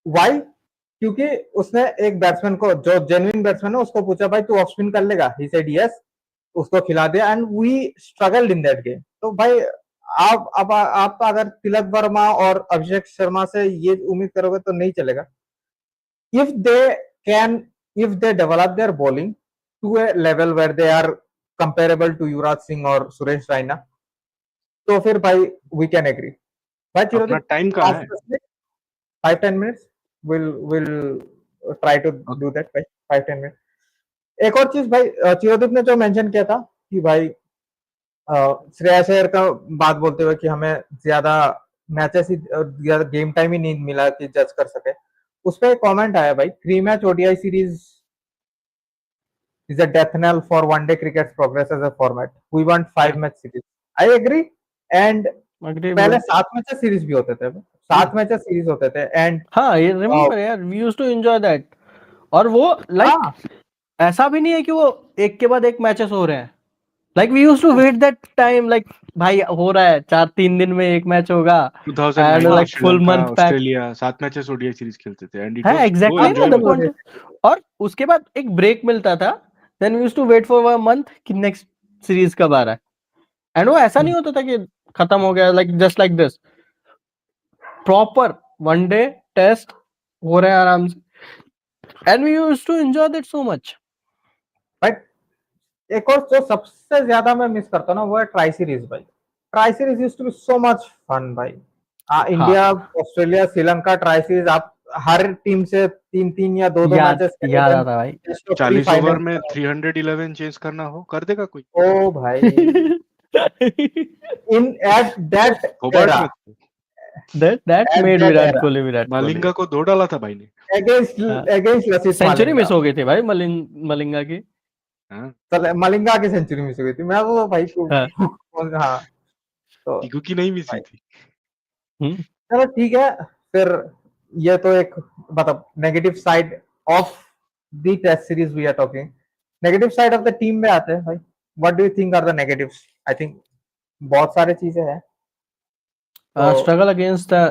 Why? क्योंकि उसने एक बैट्समैन को, जो जेन्युइन बैट्समैन है, उसको पूछा भाई तू ऑफ स्पिन कर लेगा, ही सेड यस, उसको खिला दिया and we struggled in that game. तो भाई आप अगर तिलक वर्मा और अभिषेक शर्मा से ये उम्मीद करोगे तो नहीं चलेगा। if they can, if they develop their bowling to a level where they are comparable to Yuvraj Singh or Suresh Raina, तो फिर भाई we can agree. भाई अपना चिरोदीप टाइम कहाँ है 5-10 minutes will try to okay do that भाई, 5-10 minutes। एक और चीज भाई, चिरोदीप ने जो मेंशन किया था कि भाई श्रेयस अय्यर का बात बोलते हुए कि हमें ज्यादा मैचेस ही, ज्यादा गेम टाइम ही नहीं मिला कि जज कर सके। उस पर एक कमेंट आया भाई, 3 match ODI series is a death knell for one day cricket's progress as a format. We want Yeah, 5 match series. I agree. And agree, पहले bro. 7 मैचेस सीरीज भी होते थे, 7 मैचेस सीरीज होते थे। एंड हाँ, ये रिमेम्बर यार, we used to enjoy that. और वो लाइक हाँ ऐसा भी नहीं है कि वो एक के बाद एक मैचेस हो रहे हैं। Like we used to wait that time, like भाई हो रहा है 4-3 दिन में एक मैच होगा, एंड 2009 में like full Sri Lanka month pack. Australia 7 matches ODI series खेलते थे एंड इट है वाज सो एग्जैक्टली ना द एंजॉयबल पॉइंट। और उसके बाद एक ब्रेक मिलता था, then we used to wait for 1 month कि नेक्स्ट सीरीज कब आ रहा है। एंड वो ऐसा नहीं होता था कि खत्म हो गया, like just like this, proper one day test हो रहे हैं आराम से, and we used to enjoy that so much. But एक और जो सबसे ज्यादा मैं मिस करता हूँ ना, वो है ट्राई सीरीज भाई। Tri series used to be so much fun भाई। इंडिया हाँ, ऑस्ट्रेलिया श्रीलंका ट्राई सीरीज, आप हर टीम से 3-3 या 2-2 याद मैचेस खेलो, याद देन आता भाई। Best of 3 40 over final. में 311 चेस करना हो कर देगा कोई ओ भाई, in at that Hobart era, में थे। that at made that Virat era, Kohli Virat Kohli. Malinga को 2 डाला था भाई ने against हाँ, against Lasith सेंचुरी Malinga। मिस हो गई थी भाई मलिंगा की। हाँ चल मलिंगा की सेंचुरी मिस हो गई थी, मैं वो भाई हाँ, हाँ। तो टीकू की नहीं मिस भाई हुई थी हम्म, चलो ठीक है। फिर ये तो एक मतलब negative side of the test series we are talking. Negative side of the team में आते हैं भाई। What do you think are the negatives? I think बहुत सारे चीजें हैं। तो struggle against the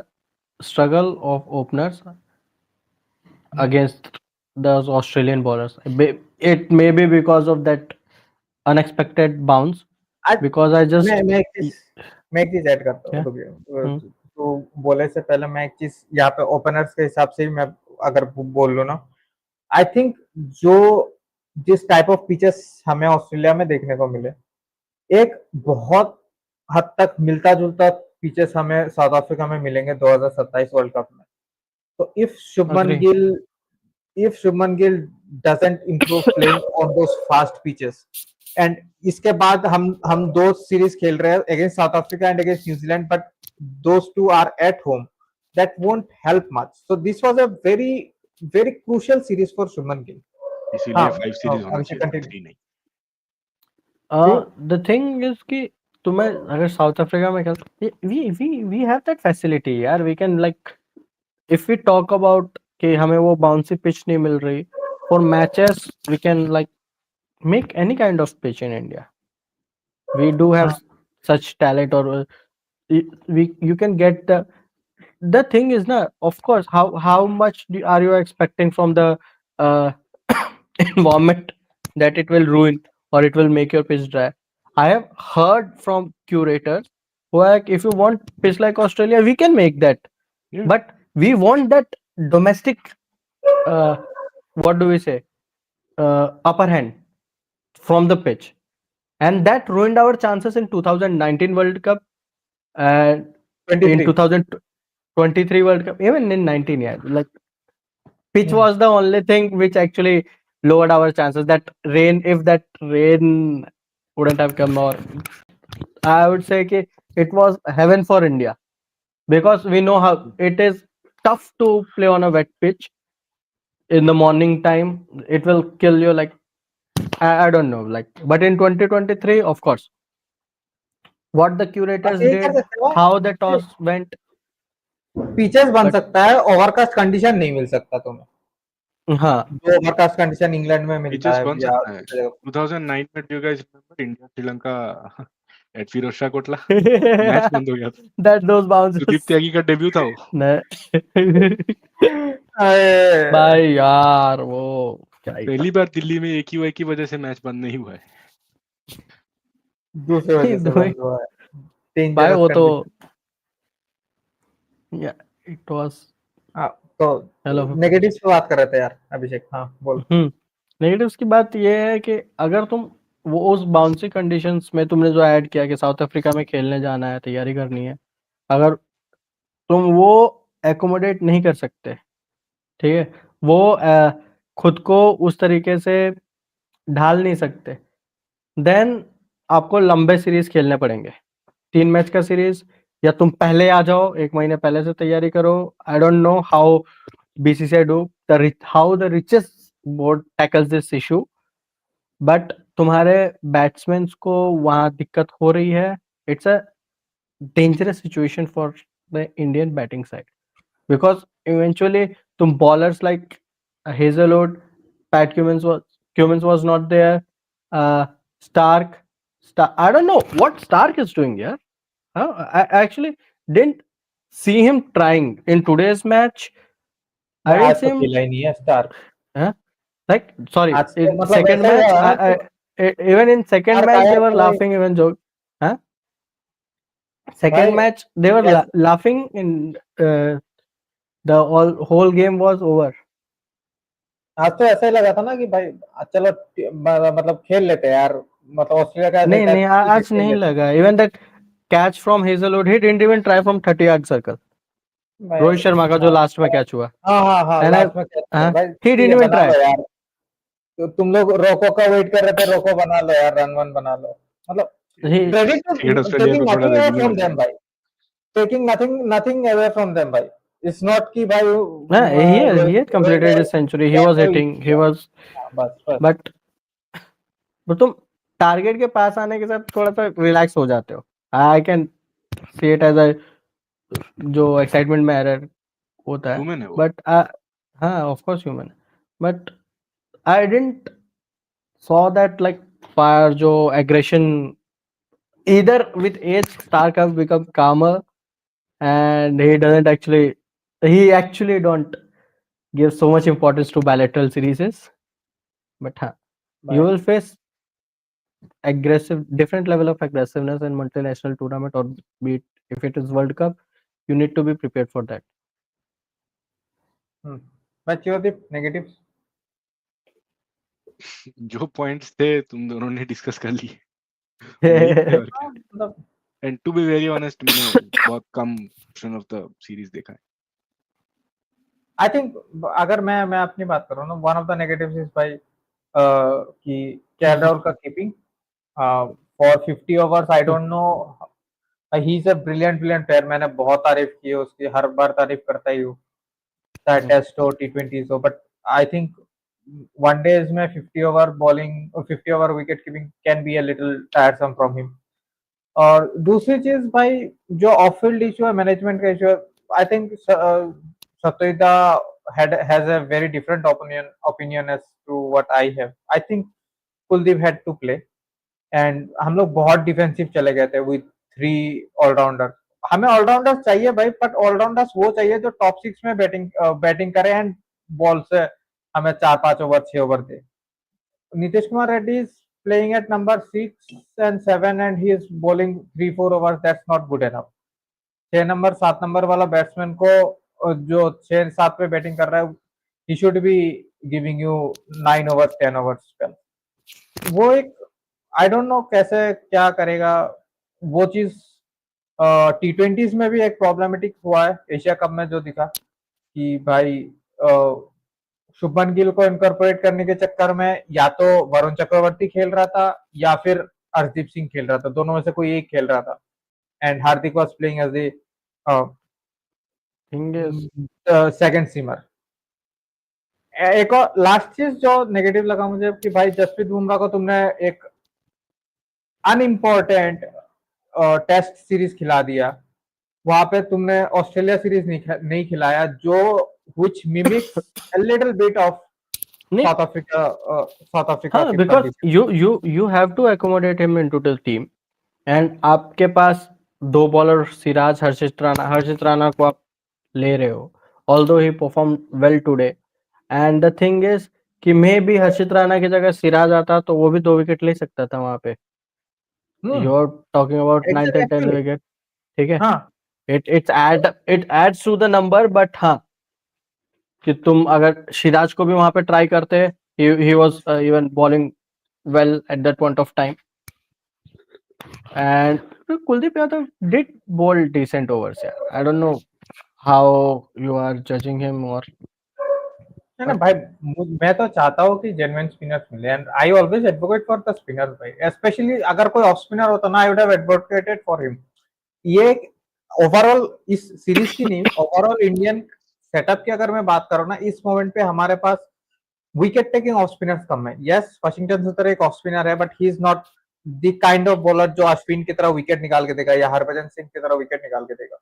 struggle of openers against those Australian bowlers. It may be because of that unexpected bounce. आज Because I just मैं एक चीज ऐड करता हूँ, yeah. रुकिए। Hmm. तो बोले से पहले मैं एक चीज यहाँ पे ओपनर्स के हिसाब से ही मैं अगर बोल लूँ ना, आई थिंक जो जिस टाइप ऑफ पिचेस हमें ऑस्ट्रेलिया में देखने को मिले, एक बहुत हद तक मिलता जुलता पिचेस हमें साउथ अफ्रीका में मिलेंगे 2027 वर्ल्ड कप में। तो Agree. if Shubman Gill doesn't improve playing on those fast pitches, and इसके बाद हम 2 सीरीज खेल रहे हैं against south Africa and against New Zealand, but those two are at home, that won't help much. So this was a very crucial series for Shubman Gill. हाँ, इसीलिए 5 series होना अभिषेक चाहिए था कंटिन्यू। 3 नहीं The thing is कि तुम्हें अगर south Africa में खेल, we have that facility यार, we can like if we talk about कि हमें वो बाउंसी पिच नहीं मिल रही, for matches we can like make any kind of pitch in India. We do have such talent, or we you can get the thing is na, of course, how much are you expecting from the uh, environment, that it will ruin or it will make your pitch dry. I have heard from curators who are like, if you want pitch like Australia, we can make that, Yeah. but we want that domestic, uh, what do we say, upper hand from the pitch, and that ruined our chances in 2019 World Cup and in 23. 2023 World Cup, even in 19. Yeah, like pitch Hmm. was the only thing which actually lowered our chances. That rain, if that rain wouldn't have come, or I would say कि it was heaven for India, because we know how it is tough to play on a wet pitch in the morning time. It will kill you. Like I don't know. Like, but in 2023, of course, what the बस curators यही कर did, सकते हो how the कि toss went, pitches बन but सकता है, overcast condition नहीं मिल सकता तुम्हें, हाँ. जो ओवरकास्ट कंडीशन इंग्लैंड में मिलता पिचेस है बन या सकता है। दूसरी जगह। 2009 में do you guys remember India Sri Lanka at Feroz Shah Kotla match बंद हो गया था। That those Sudeep bounces. त्यागी का डेब्यू था वो। अरे भाई यार वो क्या ही था. पहली बार दिल्ली में एक ही वजह से मैच बंद नहीं हुआ है। दूसरी वजह से भाई बंद हुआ है, डेंजरस वो तो कंडीशन। It was. हाँ, तो हेलो. नेगेटिव्स पे बात कर रहे थे यार अभिषेक। हाँ बोल। नेगेटिव्स की बात ये है कि अगर तुम वो उस बाउंसी कंडीशंस में तुमने जो ऐड किया कि साउथ अफ्रीका में खेलने जाना है, तैयारी करनी है, अगर तुम वो एकोमोडेट नहीं कर सकते, ठीक है, वो खुद को उस तरीके से ढाल नहीं सकते, देन आपको लंबे सीरीज खेलने पड़ेंगे, 3 मैच का सीरीज, या तुम पहले आ जाओ, 1 महीने पहले से तैयारी करो. I don't know how BCCI do how the richest board tackles this issue, but तुम्हारे बैट्समैन को वहां दिक्कत हो रही है. It's a dangerous situation for the Indian batting side, because eventually tum bowlers like Hazelwood, Cummins was not there. Stark, I don't know what Stark is doing here. I actually didn't see him trying in today's match. I मैं आज didn't see तो him. खेला ही नहीं है star. Like, sorry, आज तो in मतलब second ऐसा match, हुआ है कि even in second star match आया they were तो भाई laughing, even joke. Huh? Second भाई match they were ऐसा laughing in the whole game was over. आज तो ऐसा ही लगा था ना कि भाई चलो मतलब खेल लेते हैं यार, मतलब ऑस्ट्रेलिया का ऐसा ही नहीं था नहीं, कि आज खेल नहीं लेते लगा. Even that catch from Hazlewood, he didn't even try from 30 yard circle. हैं भाई। रोहित शर्मा का जो हाँ लास्ट में कैच हुआ, हाँ हाँ हाँ, एंड आई, लास्ट में क्या था भाई, ही डिडंट ये इवन बना ट्राई. लो यार। तो तुम लोग रोको का वेट कर रहे थे, रोको बना लो यार, रन वन बना लो। मतलब ही क्रेडिट क्रिकेट ऑस्ट्रेलिया टेकिंग को थोड़ा नथिंग अवे रेवेन्यू फ्रॉम मिल रहा देम भाई, taking nothing nothing away from them भाई। इट्स नॉट कि भाई he had Rohit completed his century, he ने was कोई hitting, he किया। was, हाँ, बस बस। but तुम टारगेट के पास आने के साथ थोड़ा सा रिलैक्स हो जाते हो. I can see it as a, जो एक्साइटमेंट में एरर होता है, ह्यूमन है वो। बट हाँ, of course human, but I didn't saw that like fire जो aggression, either with age Stark have become calmer, and he actually don't give so much importance to bilateral series, but you भाई will face aggressive, different level of aggressiveness in multinational tournament, or be it if it is World Cup, you need to be prepared for that. भाई चिरदीप negative. जो points थे तुम दोनों ने discuss कर लिए, वही थे और क्या। मतलब and to be very honest, मैंने बहुत कम पोर्शन ऑफ द सीरीज देखा है। आई थिंक अगर मैं अपनी बात करूँ ना, one of the negatives is भाई कि केएल राहुल का keeping for 50 overs, I don't know, he is a brilliant brilliant player. मैंने बहुत तारीफ की है उसकी, हर बार तारीफ करता ही हूँ, चाहे टेस्ट हो T20 हो, बट आई थिंक वनडेज में 50 ओवर बॉलिंग और 50 over wicket keeping can be a little tiresome from him. और दूसरी चीज भाई, जो ऑफ फील्ड इशू है, मैनेजमेंट का इशू है, आई थिंक सत्यदा had has a very different opinion as to what I have. I think Kuldeep had to play, and हम लोग बहुत डिफेंसिव चले गए थे विथ थ्री ऑलराउंडर. हमें ऑलराउंडर्स चाहिए भाई, बट ऑलराउंडर्स वो चाहिए जो टॉप सिक्स में बैटिंग करे एंड बॉल से हमें 4-5 over 6 over they. Nitish Kumar Reddy is playing at number 6 and 7 and he is bowling 3-4 over. That's not good enough. 6 number 7 number वाला बैट्समैन को जो 6-7 पे बैटिंग कर रहा है, he should be giving you 9 over 10 over. वो एक आई डोंट नो कैसे क्या करेगा. वो चीज T20s में भी एक प्रॉब्लमेटिक हुआ है एशिया कप में, जो दिखा कि भाई शुभमन गिल को इनकॉर्पोरेट करने के चक्कर में या तो वरुण चक्रवर्ती खेल रहा था या फिर हरदीप सिंह खेल रहा था. दोनों में से कोई एक खेल रहा था. And Hardik was playing as the thing is second seamer. एक और लास्ट चीज जो नेगेटिव लगा मुझे कि भाई जसप्रीत बुमराह को तुमने एक अनइम्पोर्टेंट टेस्ट सीरीज खिला दिया. वहां पे तुमने ऑस्ट्रेलिया सीरीज नहीं खिलाया, जो which mimics a little bit of नहीं. साउथ अफ्रीका हाँ, के because condition. you have to accommodate him into the team. And आपके पास दो बॉलर सिराज, हर्षित राणा को आप ले रहे हो, although he perform well today. And the thing is कि मे भी हर्षित राणा की जगह सिराज आता तो वो भी 2 विकेट ले सकता था वहां पे. You are talking about 9th and 10th actually wicket. ठीक है, हाँ. It adds to the number. But हाँ, कि तुम अगर सिराज को भी वहां पे ट्राई करते, he was even bowling well at that point of time. And Kuldeep Yadav did bowl decent overs. Yeah, I don't know how you are judging him, or है ना but भाई. मैं तो चाहता हूँ कि जेन्युइन स्पिनर्स मिले and I always advocate for the spinners भाई. स्पेशली अगर कोई ऑफ स्पिनर होता ना, I would have advocated for him. ये ओवरऑल इस सीरीज की नहीं, ओवरऑल इंडियन सेटअप की अगर मैं बात करूँ ना, इस मोमेंट पे हमारे पास विकेट टेकिंग ऑफ स्पिनर्स कम है. यस, वाशिंगटन सुंदर एक ऑफ स्पिनर है, but he is not the kind of bowler जो अश्विन की तरह विकेट निकाल के देगा या हरभजन सिंह की तरह विकेट निकाल के देगा.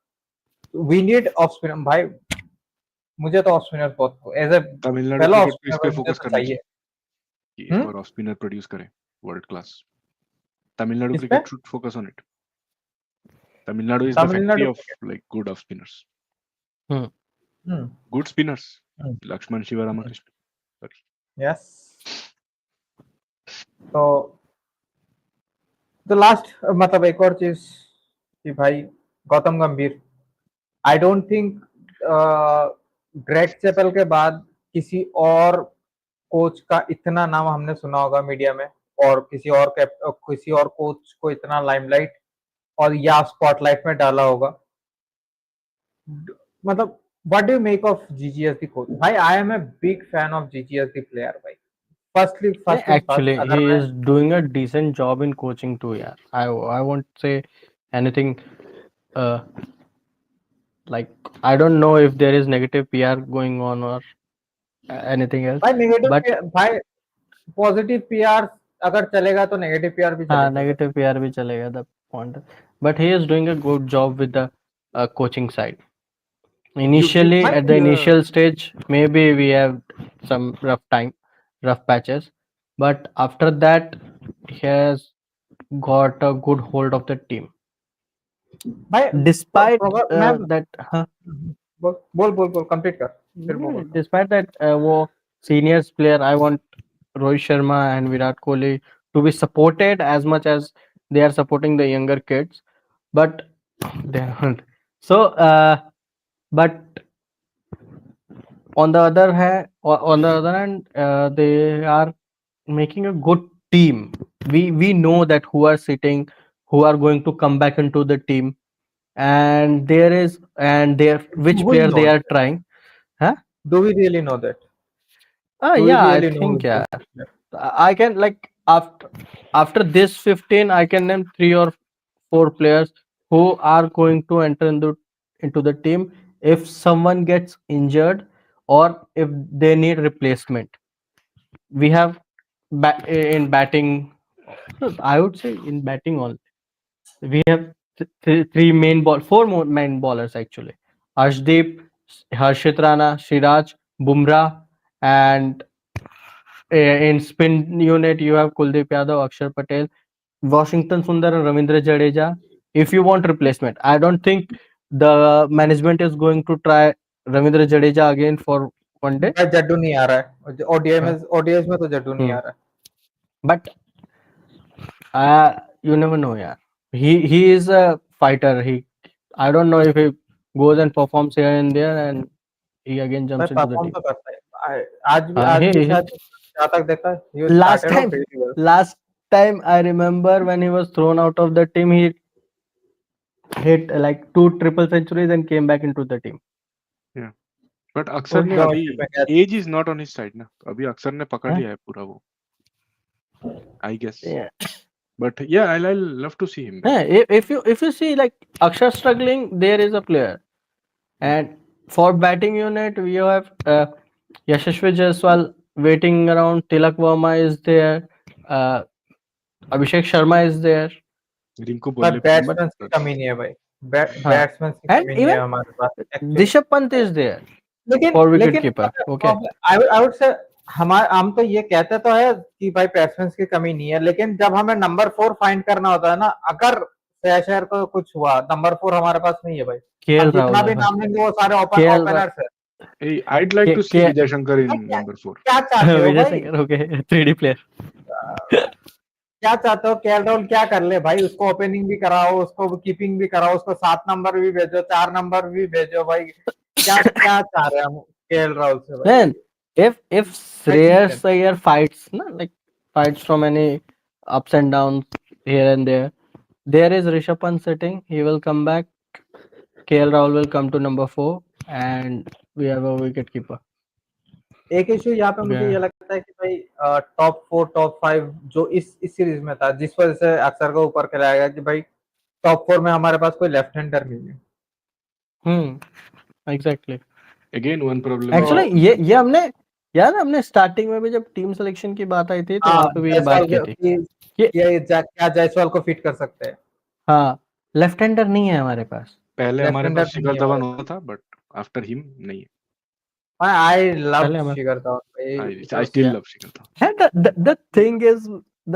वी नीड ऑफ स्पिनर भाई. मुझे तो ऑफ स्पिनर बहुत एज ए तमिलनाडु पहला ऑफ क्रिकेट को इस स्पिनर पे मुझे फोकस तो करना चाहिए. चाहिए कि एक और ऑफ स्पिनर प्रोड्यूस करे वर्ल्ड क्लास. तमिलनाडु किस पे? Cricket should focus on it. Tamil Nadu is the factory Tamil Nadu of like good off spinners. hmm. Good spinners. Hmm. Lakshman Shivaramakrishna. Sorry. Yes. तो द लास्ट मतलब एक और चीज कि भाई गौतम गंभीर, I don't think Greg Chappell के बाद किसी और कोच का इतना नाम हमने सुना होगा मीडिया में, और किसी और कोच को इतना लाइमलाइट और या स्पॉटलाइट में डाला होगा. मतलब what do you make of GGS the coach? भाई I am a big fan of GGS the player भाई. Yeah, first thing first, actually, अगर he मैं is doing a decent job in coaching too. Yeah, I won't say anything. Uh, like I don't know if there is negative PR going on or anything else, भाई but negative भाई positive PR अगर चलेगा तो negative PR भी हाँ, चलेगा. negative PR भी चलेगा. The point, but he is doing a good job with the coaching side. You Initially, भाई at the initial stage, maybe we have some rough patches, but after that, he has got a good hold of the team. भाई Despite मैं that, हाँ, बोल बोल बोल complete कर, फिर मैं बोलता हूँ. despite that, वो seniors player, I want Rohit Sharma and Virat Kohli to be supported as much as they are supporting the younger kids, but they aren't. So, but on the other hand, they are making a good team. We know that who are going to come back into the team, and there which Do we player know they are that? trying. Huh? Do we really know that? Do we Yeah, I really know think, who's yeah. going to play? I can, like, after this 15, I can name 3 or 4 players who are going to enter into the team if someone gets injured or if they need replacement. We have in batting, I would say in batting all, we have three main ball, four more main ballers actually. Arshdeep, Harshit Rana, Shiraj, Bumrah, and in spin unit you have Kuldeep Yadav, Akshar Patel, Washington Sundar, and Ravindra Jadeja. If you want replacement, I don't think the management is going to try Ravindra Jadeja again for one day. भाई जड्डू नहीं आ रहा है ODI में, हाँ, ODI में तो जड्डू नहीं आ रहा है. but you never know, yeah. He is a fighter. I don't know if he goes and performs here and there, and he again भाई jumps into the perform team. तो करता है. आज भी He शायद जहाँ तक देखा ही last started off time very well. last time I remember when he was thrown out of the team, he hit like 2 triple centuries and came back into the team. Yeah. But Akshar ने no अभी shipping. Age is not on his side ना, तो अभी अक्सर ने पकड़ हाँ? लिया है पूरा वो, आई गेस. Yeah. बट या I love to see him back. Yeah, if you see like Akshar struggling, there is a player, and for batting unit we have Yashasvi Jaiswal waiting around. Tilak Verma is there. Uh, Abhishek Sharma is there. Rinku पर बोलने But batsman की कमी नहीं है भाई. हाँ, batsman की and कमी नहीं है even हमारे पास actually. Rishabh Pant is there लेकिन for wicket लेकिन keeper. Okay. I would say हम तो ये कहते तो है कि भाई बैट्समैन की कमी नहीं है, लेकिन जब हमें नंबर 4 फाइंड करना होता है ना, अगर शहर को कुछ हुआ, नंबर 4 हमारे पास नहीं है भाई. हम KL जितना Rahul भी है भाई. नाम लेंगे वो सारे KL Ra- ओपनर्स है. I'd like to see K Vijay Shankar in भाई क्या number 4. क्या चाहते हो Vijay भाई? Shankar. Okay, 3D player. क्या चाहते हो? केएल राहुल क्या कर ले भाई? उसको ओपनिंग भी कराओ, उसको कीपिंग भी कराओ, उसको 7 नंबर भी भेजो, 4 नंबर भी भेजो भाई. क्या क्या चाह रहे हैं हम केएल राहुल से भाई? Man, if Shreyas Iyer fights, na, like fights from any ups and downs here and there is Rishabh Pant sitting. He will come back. KL Rahul will come to number 4, and we have a wicket keeper. एक issue यहाँ पे मुझे ये Yeah. लगता है कि भाई top 4 top 5 जो इस सीरीज में था, जिस वजह से अक्सर को ऊपर खिलाया गया कि भाई टॉप 4 में हमारे पास कोई लेफ्ट हैंडर नहीं है. Exactly. Again, one problem Actually, is ये हमने यार हमने स्टार्टिंग में भी जब टीम सिलेक्शन की बात आई थी तो हाँ, वहां पे भी ये बात की थी कि क्या जायसवाल को फिट कर सकते हैं. हाँ, लेफ्ट हैंडर नहीं है हमारे पास. पहले लेफ्ट हमारे हैंडर पास नहीं शिखर है धवन हमारे होता था, बट आफ्टर हिम नहीं है. आई लव पहले हमारे शिखर धवन भाई. I still Yeah. love Shikhar Dhawan. And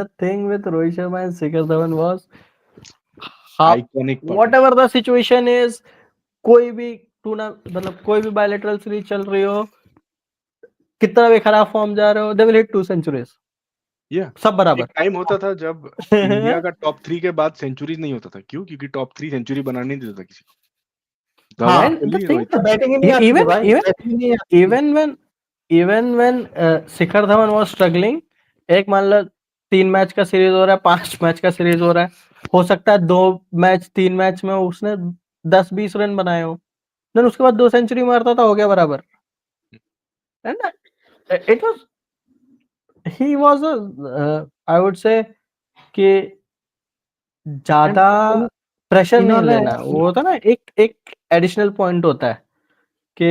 the thing with Rohit Sharma and Shikhar Dhawan was how Iconic part. whatever the situation is, कोई भी टूर्ना मतलब कोई भी बायलैटरल सीरीज चल रही हो, कितना भी खराब फॉर्म जा रहे हो, they will hit 2 centuries. Yeah. सब बराबर. एक टाइम होता था जब इंडिया का टॉप 3 के बाद सेंचुरीज नहीं होता था. क्यों? क्योंकि टॉप 3 सेंचुरी बनाने नहीं देता था किसी को. हाँ, Dhawan, And the Kohli, thing Rohit. is, batting ही नहीं आती थी भाई. बैटिंग ही नहीं आती. even when Shikhar Dhawan was struggling, एक मान लो 3 मैच का सीरीज हो रहा है, 5 मैच का सीरीज हो रहा है, हो सकता है 2 मैच 3 मैच में उसने 10-20 रन बनाए हो, देन उसके बाद 2 सेंचुरी मारता था, हो गया बराबर. And it was he was a I would say कि ज्यादा प्रेशर नहीं इन्होंने लेना. वो होता ना एक एक एडिशनल पॉइंट होता है कि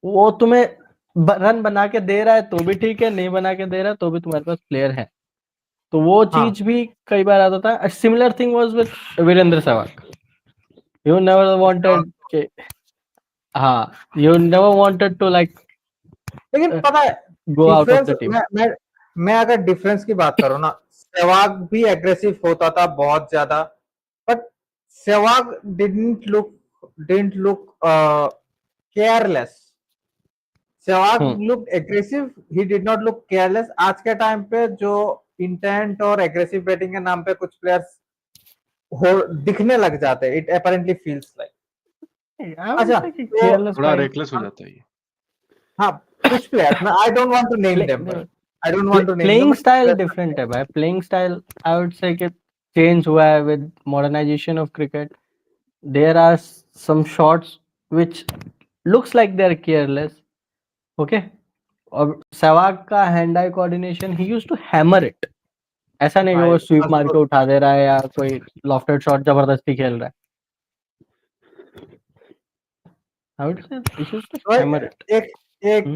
वो तुम्हें रन बना के दे रहा है तो भी ठीक है, नहीं बना के दे रहा है तो भी तुम्हारे पास प्लेयर है, तो वो हाँ. चीज भी कई बार आता था. Similar thing was with Virender Sehwag. You never wanted के हाँ, you never wanted to like लेकिन पता है go out of difference, the team. मैं अगर डिफरेंस की बात करूं ना, सहवाग भी एग्रेसिव होता था बहुत ज्यादा, but Sehwag didn't look careless. Sehwag hmm. Look aggressive, he did not look careless. आज के टाइम पे जो इंटेंट और एग्रेसिव बैटिंग के नाम पे कुछ प्लेयर्स हो दिखने लग जाते हैं, it apparently feels like. I would अच्छा से कि तो केयरलेस थोड़ा भाई. रेकलेस हो जाता है ये. हाँ, कुछ प्लेयर्स ना, I don't want to name them भाई, I don't want to name playing them. Style different है भाई. Playing style I would say कि चेंज हुआ है with modernisation of cricket. There are some shots which looks like they're careless. Okay. और सहवाग का hand eye coordination, he used to hammer it. ऐसा नहीं कि वो भाई स्वीप मार के उठा दे रहा है या कोई लॉफ्टेड शॉट जबरदस्ती खेल रहा है. I would say he used to hammer it. एक एक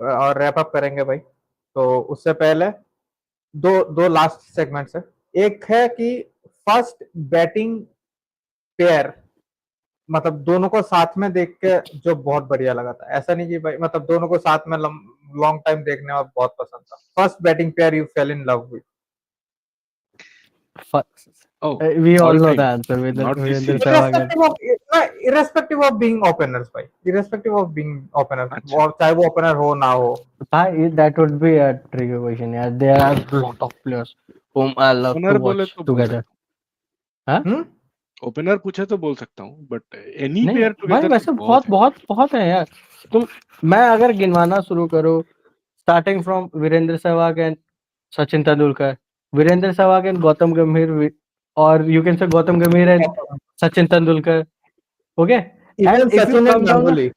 और रैप अप करेंगे भाई, तो उससे पहले दो लास्ट सेगमेंट्स है. एक है कि फर्स्ट बैटिंग पेयर मतलब दोनों को साथ में देख के जो बहुत बढ़िया लगा था, ऐसा नहीं कि भाई मतलब दोनों को साथ में लॉन्ग टाइम देखने में बहुत पसंद था। First batting pair you fail in love with? Oh, We all all know the time, answer. not this Virender series. Sehwag. irrespective of being openers भाई, irrespective of being openers, अच्छा, और चाहे वो ओपनर हो ना हो। That would be a tricky question. Yeah, there are a lot of players whom I love to opener बोले watch तो बोल together. सकता हाँ हम्म हूँ, ओपनर पूछे तो बोल सकता हूँ, बट एनी नहीं पेयर भाई, टुगेदर तो वैसे बहुत बहुत है। बहुत बहुत है यार। तुम मैं अगर गिनवाना शुरू करूँ, starting from Virender Sehwag and Sachin Tendulkar, Virender Sehwag and Gautam Gambhir, और you can say Gautam Gambhir and Sachin Tendulkar, okay. Even and if you Sachin and come down, Ganguly,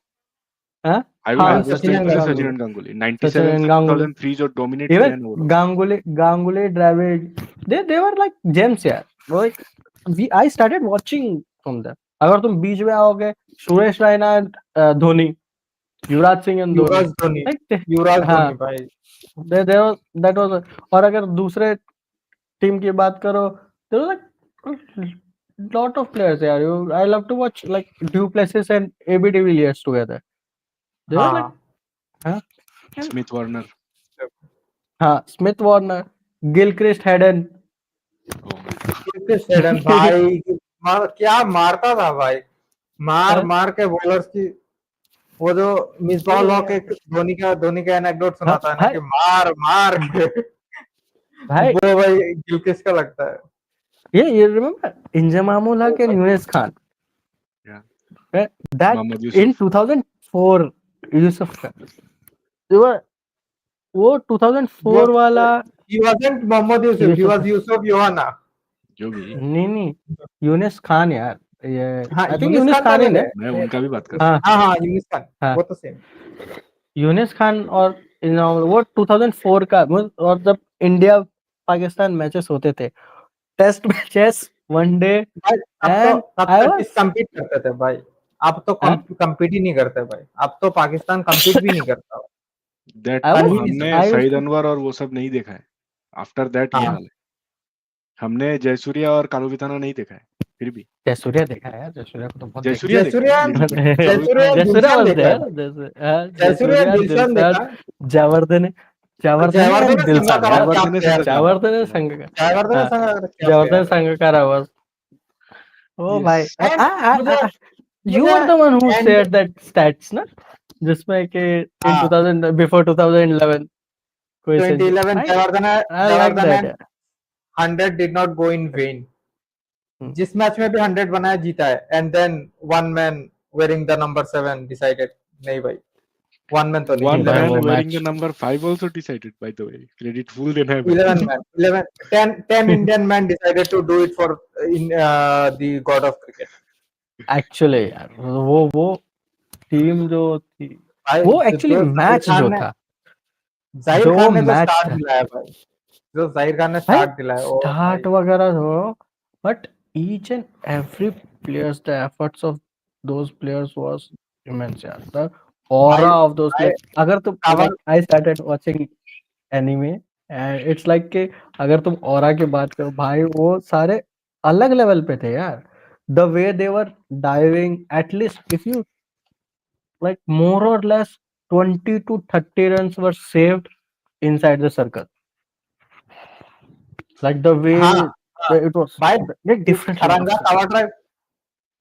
हाँ आई विल हाँ, even always Sachin play and to the Ganguly. Sachin and Ganguly Sachin 97 and say Ganguly, 2003 जो डोमिनेट किया इवन है ना वो लोग। Ganguly Dravid, they were like gems यार। like I started watching from them. अगर तुम बीच में आओगे, Suresh Raina and Dhoni, Yuvraj Singh and Dhoni, Yuvraj Dhoni, like युवराज हाँ, धोनी भाई। they were, that was और अगर दूसरे टीम की बात करो, there was like lot of players यार। I love to watch like Duplessis and AB de Villiers together. They were like, हाँ हाँ स्मिथ वार्नर, हाँ, Smith Warner, Gilchrist Hayden. Oh my God, स्टेडन भाई, क्या मारता था भाई, मार हाँ मार के बॉलर्स की। वो जो मिस बॉल हो के धोनी का एनेक्डोट हाँ सुनाता है ना भाई कि मार मार के भाई, वो भाई गिलक्रिस्ट का लगता है। you remember Injamamul Haq and Yunus Khan? या Right? That Mohammad in Yusuf, 2004, Yusuf Khan. they were वो He was 2004 वाला he wasn't Mohammad Yusuf, he Yusuf was Yusuf Yohana। जो भी, नहीं, यूनिस खान यार, ये हाँ आई थिंक यूनिस यूनिस खान तो खान ही अलग ने। है। मैं उनका भी बात कर रहा हाँ हूँ। हाँ हाँ यूनिस खान, हाँ, वो तो सेम। यूनिस खान और वो 2004 का, और जब इंडिया पाकिस्तान मैचेस होते थे, टेस्ट मैचेस, वनडे, भाई एंड तब आई तो वाज डिस्कम्पीट करते थे भाई। अब तो कम्पीट ही नहीं करते भाई, अब तो पाकिस्तान कम्पीट भी नहीं करता। दैट आई कर टाइम ही वाज नहीं हमने सकता। I used Saeed to Anwar और वो सब नहीं देखा है। आफ्टर दैट ये हाँ हाल है। हमने जयसूर्या और कालुविथाना नहीं देखा है, फिर भी जयसूर्या देखा है यार, जयसूर्या को तो बहुत देखा जयसूर्या देखा है जयसूर्या, लेकिन जयसूर्या कालुविथाना जयसूर्या दिलशान was देखा है there, भाई। जयसूर्या जयसूर्या, दिलशान दिलशान, देखा है। जयवर्धने, जयवर्धने जयवर्धने एंड दिलशान संगकारा यार, क्या जयवर्धने प्लेयर था भाई, संगकारा, जयवर्धने या संगकारा, जयवर्धने हाँ, संगकारा क्या जयवर्धने प्लेयर है। संगकारा was, ओ भाई, यस, एंड मुझे you मुझे were the one who and shared that stats ना, जिसमें कि in हाँ 2000 before 2011 कोई सेंचुरी 2011 भाई, Jayewardene I like Jayewardene that यार। 100 did not go in vain. Hmm, जिस मैच में भी 100 बनाया जीता है, and then one man wearing the number 7 decided. नहीं भाई, वन मैन तो नहीं वन नहीं जीता भाई, है। मैन वो wearing the match number 5 also decided, by the way, credit full देना है भाई। 11 man 11 10 Indian man decided to do it for in the god of cricket. Actually यार, वो टीम जो थी, भाई वो एक्चुअली जो मैच जो था, जाहिर जो खान ने जो मैच स्टार्ट था दिलाया भाई, जो जाहिर खान ने भाई, स्टार्ट दिलाया ओ स्टार्ट भाई। वगैरह हो, but each and every players, the efforts of those players was immense यार, द भाई ऑरा ऑफ दोज भाई प्लेयर्स। अगर तुम cover like, I started watching anime and it's like कि अगर तुम ऑरा की बात करो भाई, वो सारे अलग लेवल पे थे यार। The way they were diving, at least if you like more or less 20 to 30 runs were saved inside the circle, like the हाँ way हाँ it was भाई like different level of खरंगा skill. Cover drive.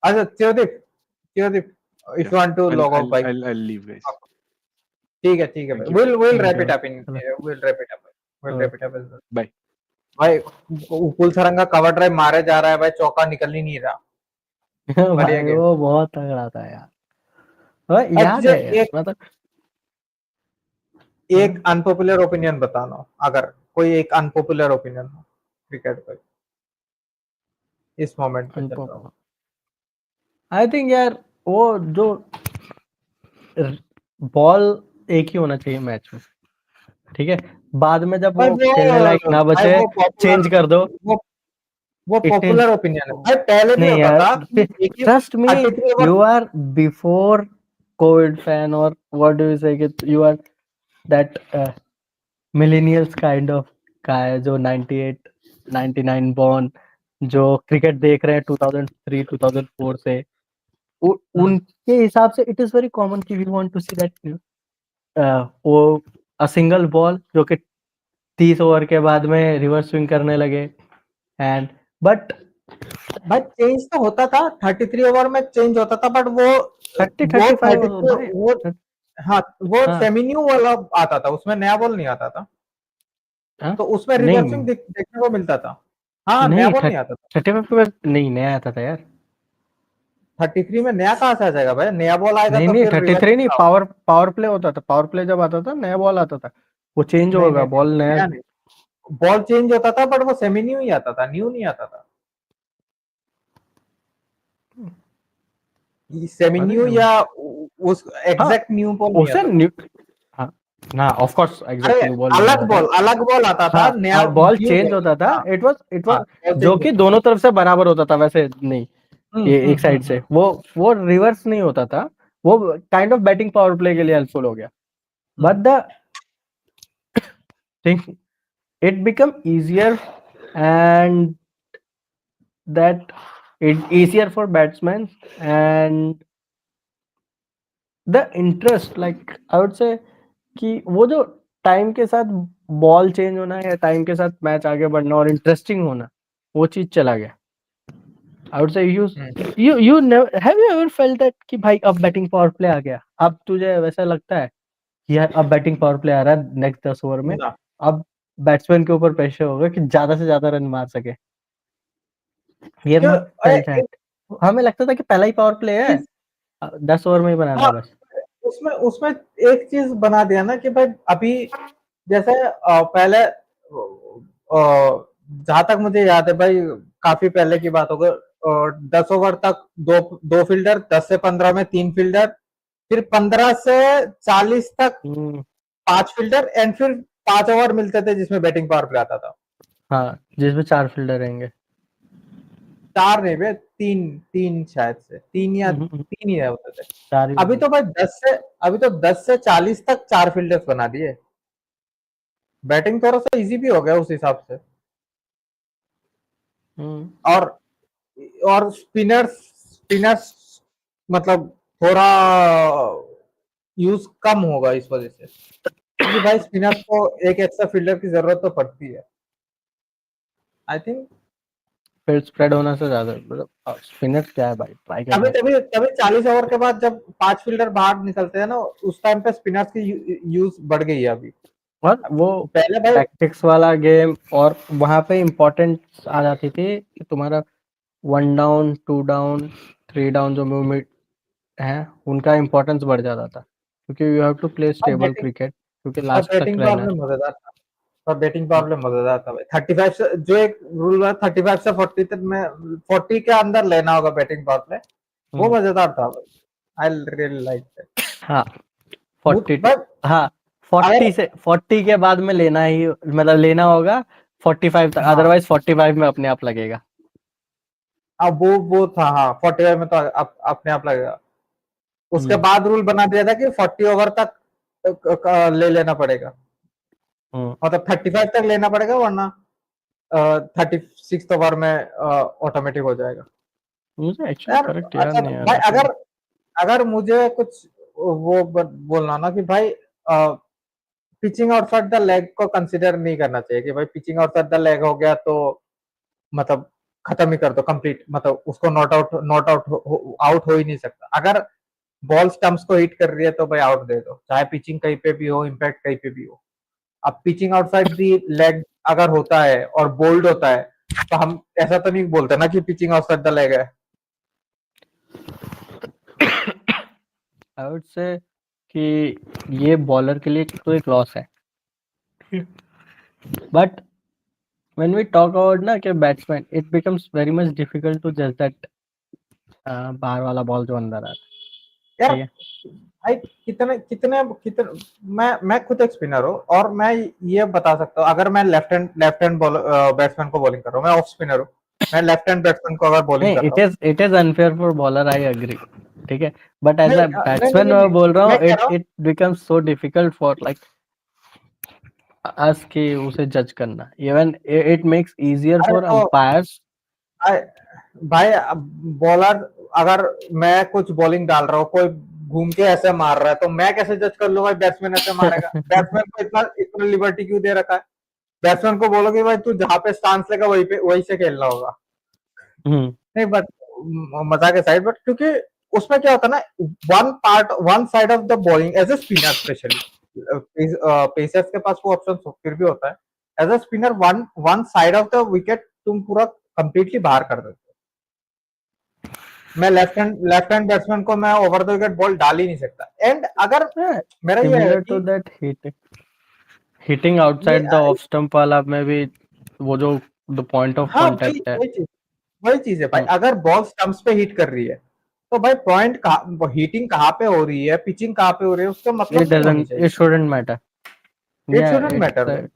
अच्छा Chirdeep, Chirdeep, if Yeah, you want to I'll log off I'll भाई। I'll I'll leave, guys. ठीक है भाई, Thank you. Will Thank wrap you. It up in Hello. Will wrap it up will wrap it Okay. Up Bye. भाई। Upul सरंगा cover drive मारे जा रहा है भाई, चौका निकल ही नहीं रहा। बढ़िया भाई गेम। वो बहुत तगड़ा था यार, भाई याद अच्छा है यार, एक मतलब एक अनपॉपुलर ओपिनियन बताना, अगर कोई एक अनपॉपुलर ओपिनियन हो क्रिकेट पर इस मोमेंट पे चल रहा हो। आई थिंक यार, वो जो बॉल एक ही होना चाहिए मैच में, ठीक है, बाद में जब भाई वो खेलने लायक ना भाई बचे, वो पॉपुलर चेंज कर दो। वो वो इट इज पॉपुलर ओपिनियन है भाई, पहले भी नहीं होता यार, था कि एक ही trust me, 33 over. You are before Covid fan, और what do you say, you are that millennials kind of guy जो 98 99 बॉर्न, जो क्रिकेट देख रहे हैं 2003 2004 से, उनके हिसाब से इट इज वेरी कॉमन कि we want to see that वो अ सिंगल बॉल जो कि 30 ओवर के बाद में रिवर्स स्विंग करने लगे एंड बट भाई चेंज तो होता था, 33 ओवर में चेंज होता था, बट वो 30-35 भाई वो हाँ वो हाँ सेमी न्यू वाला आता था, उसमें नया बॉल नहीं आता था, हाँ तो उसमें रिवर्सिंग नहीं देखने को मिलता था। हाँ नया नहीं बॉल नहीं आता था। 35 के बाद नहीं नया आता था यार 33 में नया कहाँ से आ जाएगा भाई, नया बॉल आएगा नहीं तो नहीं फिर 33 रिवर्सिंग नहीं का होगा। पावर पावर प्ले होता था पावर प्ले जब आता था नया बॉल आता था वो चेंज नहीं होगा नहीं नहीं बॉल नया नया नहीं, बॉल चेंज होता था बट वो सेमी न्यू ही आता था, न्यू नहीं आता था। सेमी अरे न्यू या उस हाँ एग्जैक्ट न्यू बॉल नहीं उसे आता था। न्यू हाँ ना ऑफ कोर्स अरे एग्जैक्ट न्यू बॉल नहीं आता था अलग बॉल आता था, नया हाँ बॉल न्यू चेंज बॉल। होता था हाँ इट वाज हाँ बॉल जो चेंज कि होता था। दोनों तरफ से बराबर होता था वैसे नहीं ये एक साइड से वो रिवर्स नहीं होता था वो kind of batting power play के लिए हेल्पफुल हो गया but the thing it become easier and that it easier for batsmen and the interest like I would say कि वो जो टाइम के साथ बॉल चेंज होना या टाइम के साथ मैच आगे बढ़ना और इंटरेस्टिंग होना वो चीज चला गया I would say you never have you ever felt that कि भाई अब बैटिंग पावर प्ले आ गया अब तुझे वैसा लगता है कि यार अब बैटिंग पावर प्ले आ रहा है नेक्स्ट 10 ओवर में ना अब बैट्समैन के ऊपर प्रेशर होगा कि ज्यादा से ज्यादा रन मार सके वी आर क्यों नॉट फेल्ट दैट हमें लगता था कि पहला ही पावर प्ले है एक 10 ओवर में ही बनाना हाँ है बस उसमें उसमें एक चीज बना दिया ना कि भाई अभी जैसे पहले जहां तक मुझे याद है भाई, काफी पहले की बात होगी, 10 ओवर तक दो दो फील्डर, 10 से 15 में 3 फील्डर, फिर 15 से 40 तक हम्म, 5 फील्डर, एंड फिर 5 ओवर मिलते थे जिसमें बैटिंग पावर प्ले आता था। हाँ जिसमें 4 फील्डर रहेंगे 4 नहीं बे, 3 3 शायद से 3 या हम्म, 3 ही होते थे। 4 ही अभी होंगे तो भाई 10 से 40 तक 4 फील्डर्स बना दिए। बैटिंग थोड़ा सा इजी भी हो गया उस हिसाब से। हम्म, और स्पिनर्स स्पिनर्स मतलब थोड़ा यूज कम होगा इस वजह से, क्योंकि भाई स्पिनर्स को एक एक्स्ट्रा फील्डर की जरूरत तो पड़ती है आई थिंक। फिर स्प्रेड होना से ज्यादा मतलब स्पिनर क्या है भाई ट्राई तभी करना तभी तभी 40 ओवर के बाद जब 5 फील्डर बाहर निकलते हैं ना, उस टाइम पे स्पिनर्स की यूज बढ़ गई है अभी। और वो पहले भाई टैक्टिक्स वाला गेम और वहां पे इम्पोर्टेंट आ जाती थी कि तुम्हारा 1 डाउन 2 डाउन 3 डाउन जो मूवमेंट है उनका इम्पोर्टेंस बढ़ जाता था क्योंकि you have to play stable batting cricket क्योंकि लास्ट तक बैटिंग रहना प्रॉब्लम मजेदार था। और बैटिंग प्रॉब्लम मजेदार था भाई, 35 से जो एक रूल है 35 से 40 तक में, 40 के अंदर लेना होगा बैटिंग पावर प्ले, वो हम्म, मजेदार था भाई। I really like that. हाँ 40 बट हाँ अगर 40 के बाद में लेना ही मतलब लेना होगा 45 तक हाँ अदरवाइज 45 में अपने आप लगेगा अब वो था, हाँ 40 में तो अपने आप लगेगा। उसके हम्म बाद रूल बना दिया था कि 40 ओवर तक ले लेना पड़ेगा, हम्म मतलब 35 तक लेना पड़ेगा, वरना 36 ओवर में ऑटोमेटिक हो जाएगा। मुझे एक्चुअली यार करेक्ट याद अच्छा नहीं आ भाई, रहा सही अगर अगर मुझे कुछ वो बोलना ना कि भाई पिचिंग आउटसाइड द लेग को कंसिडर नहीं करना चाहिए कि भाई पिचिंग आउटसाइड द लेग हो गया तो मतलब खत्म ही कर दो कंप्लीट, मतलब उसको नॉट आउट आउट हो ही नहीं सकता। अगर बॉल स्टंप्स को हिट कर रही है तो भाई आउट दे दो, चाहे पिचिंग कहीं पे भी हो, इम्पैक्ट कहीं पे भी हो। अब पिचिंग आउटसाइड दी लेग अगर होता है और बोल्ड होता है, तो हम ऐसा तो नहीं बोलते ना कि पिचिंग आउटसाइड द लेग है। आई वुड से कि ये बॉलर के लिए तो एक लॉस है but when we talk about ना कि batsman it becomes very much difficult to जज दैट बाहर वाला बॉल जो अंदर आ रहा है यार ठीक है भाई कितने कितने कितने मैं खुद एक स्पिनर हूँ, और मैं ये बता सकता हूँ, अगर मैं लेफ्ट हैंड बैट्समैन को बॉलिंग कर रहा हूँ, मैं ऑफ स्पिनर हूँ, मैं लेफ्ट हैंड बैट्समैन को अगर बॉलिंग नहीं कर रहा हूँ। It is unfair for bowler I agree ठीक है बट एज नहीं अ नहीं नहीं बैट्समैन नहीं, मैं बोल रहा मैं हूँ कह इट रहा हूँ it becomes so difficult for like us कि उसे जज करना इवन इट मेक्स इजियर अरे फॉर तो अंपायर्स भाई बॉलर, अगर मैं कुछ बॉलिंग डाल रहा हूँ, कोई घूम के ऐसे मार रहा है, तो मैं कैसे जज कर लूँ भाई बैट्समैन ऐसे मारेगा? बैट्समैन को इतना इतना लिबर्टी क्यों दे रखा है? बैट्समैन को बोलो कि भाई तू जहाँ पे स्टांस लेगा वहीं पे वहीं से खेलना होगा। हम्म, नहीं बट मजाक के साइड, बट क्योंकि उसमें क्या होता है ना, one side of the bowling as a spinner specially, pacers के पास वो ऑप्शन फिर भी होता है। As a spinner one one side of the wicket तुम पूरा कंप्लीटली बाहर कर देते हो। मैं लेफ्ट हैंड बैट्समैन को मैं ओवर द विकेट बॉल डाल ही नहीं सकता। एंड अगर मेरा ये है सिमिलर टू कि दैट हिटिंग ये आउटसाइड द ऑफ स्टंप वाला में भी वो जो द पॉइंट ऑफ हाँ कांटेक्ट है। वही चीज है भाई। अगर बॉल स्टंप्स पे हिट कर रही है तो भाई पॉइंट कहाँ, हीटिंग कहाँ पे हो रही है, पिचिंग कहाँ पे हो रही है, उसका मतलब नहीं होनी इट चाहिए। Shouldn't matter. इट या शुडंट मैटर भाई,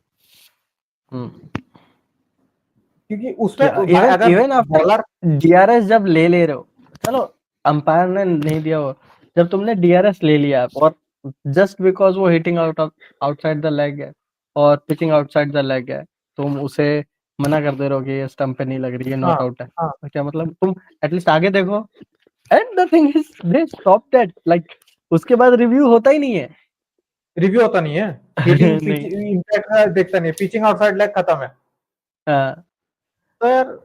क्योंकि उसमें भाई इवन अगर इवन आफ्टर बॉलर, डीआरएस जब ले रहे हो, चलो अंपायर ने नहीं दिया हो, जब तुमने डीआरएस ले लिया और जस्ट बिकॉज वो हिटिंग आउटसाइड द लेग है और पिचिंग आउटसाइड द लेग है, तुम उसे मना कर दे रहे हो कि ये स्टंप पे नहीं लग रही है, हाँ नॉट आउट है, हाँ, तो क्या मतलब? तुम एटलीस्ट आगे देखो। And the thing is they stop that, like उसके बाद रिव्यू होता ही नहीं है। रिव्यू होता नहीं है। हीटिंग पिच नहीं। इम्पैक्ट देखता नहीं, पिचिंग आउटसाइड लेग खत्म है। हाँ, तो यार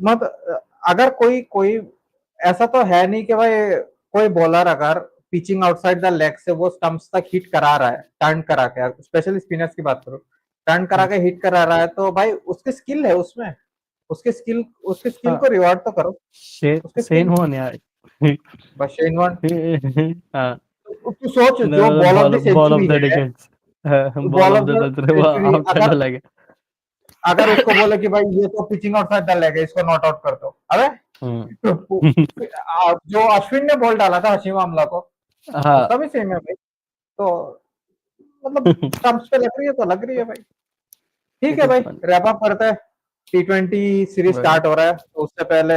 मत, अगर कोई कोई ऐसा तो है नहीं कि भाई कोई बॉलर अगर पिचिंग आउटसाइड द लेग से वो स्टंप्स तक हिट करा रहा है, टर्न करा के, स्पेशली स्पिनर्स की बात करो, टर्न करा के हिट करा रहा है, तो भाई उसकी स्किल है उसमें, उसके स्किल हाँ, को रिवॉर्ड तो करो। उसके सेन स्किल, हुआ नहीं यार। बस शेन वॉर्न, हाँ, तू सोच जो ball of the ball of century the है, decades, ball ball of of the the century वो सेंचुरी, आउटसाइड अगर लगे। अगर उसको बोले कि भाई ये तो पिचिंग आउटसाइड द लेग है, इसको नॉट आउट कर दो, अरे जो अश्विन ने बॉल डाला था हशीम आमला को, हाँ। उसका भी सेम है भाई। तो मतलब स्टंप्स पे लग रही है तो लग रही है भाई। ठीक इट है इज भाई, फन। रैप अप करते हैं। T20 सीरीज स्टार्ट हो रहा है, तो उससे पहले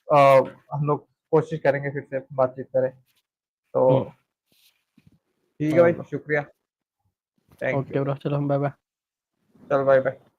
हम लोग कोशिश करेंगे फिर से बातचीत करें। तो ठीक है भाई, शुक्रिया, थैंक यू। ओके ब्रो, चलो बाय बाय। चल बाय बाय।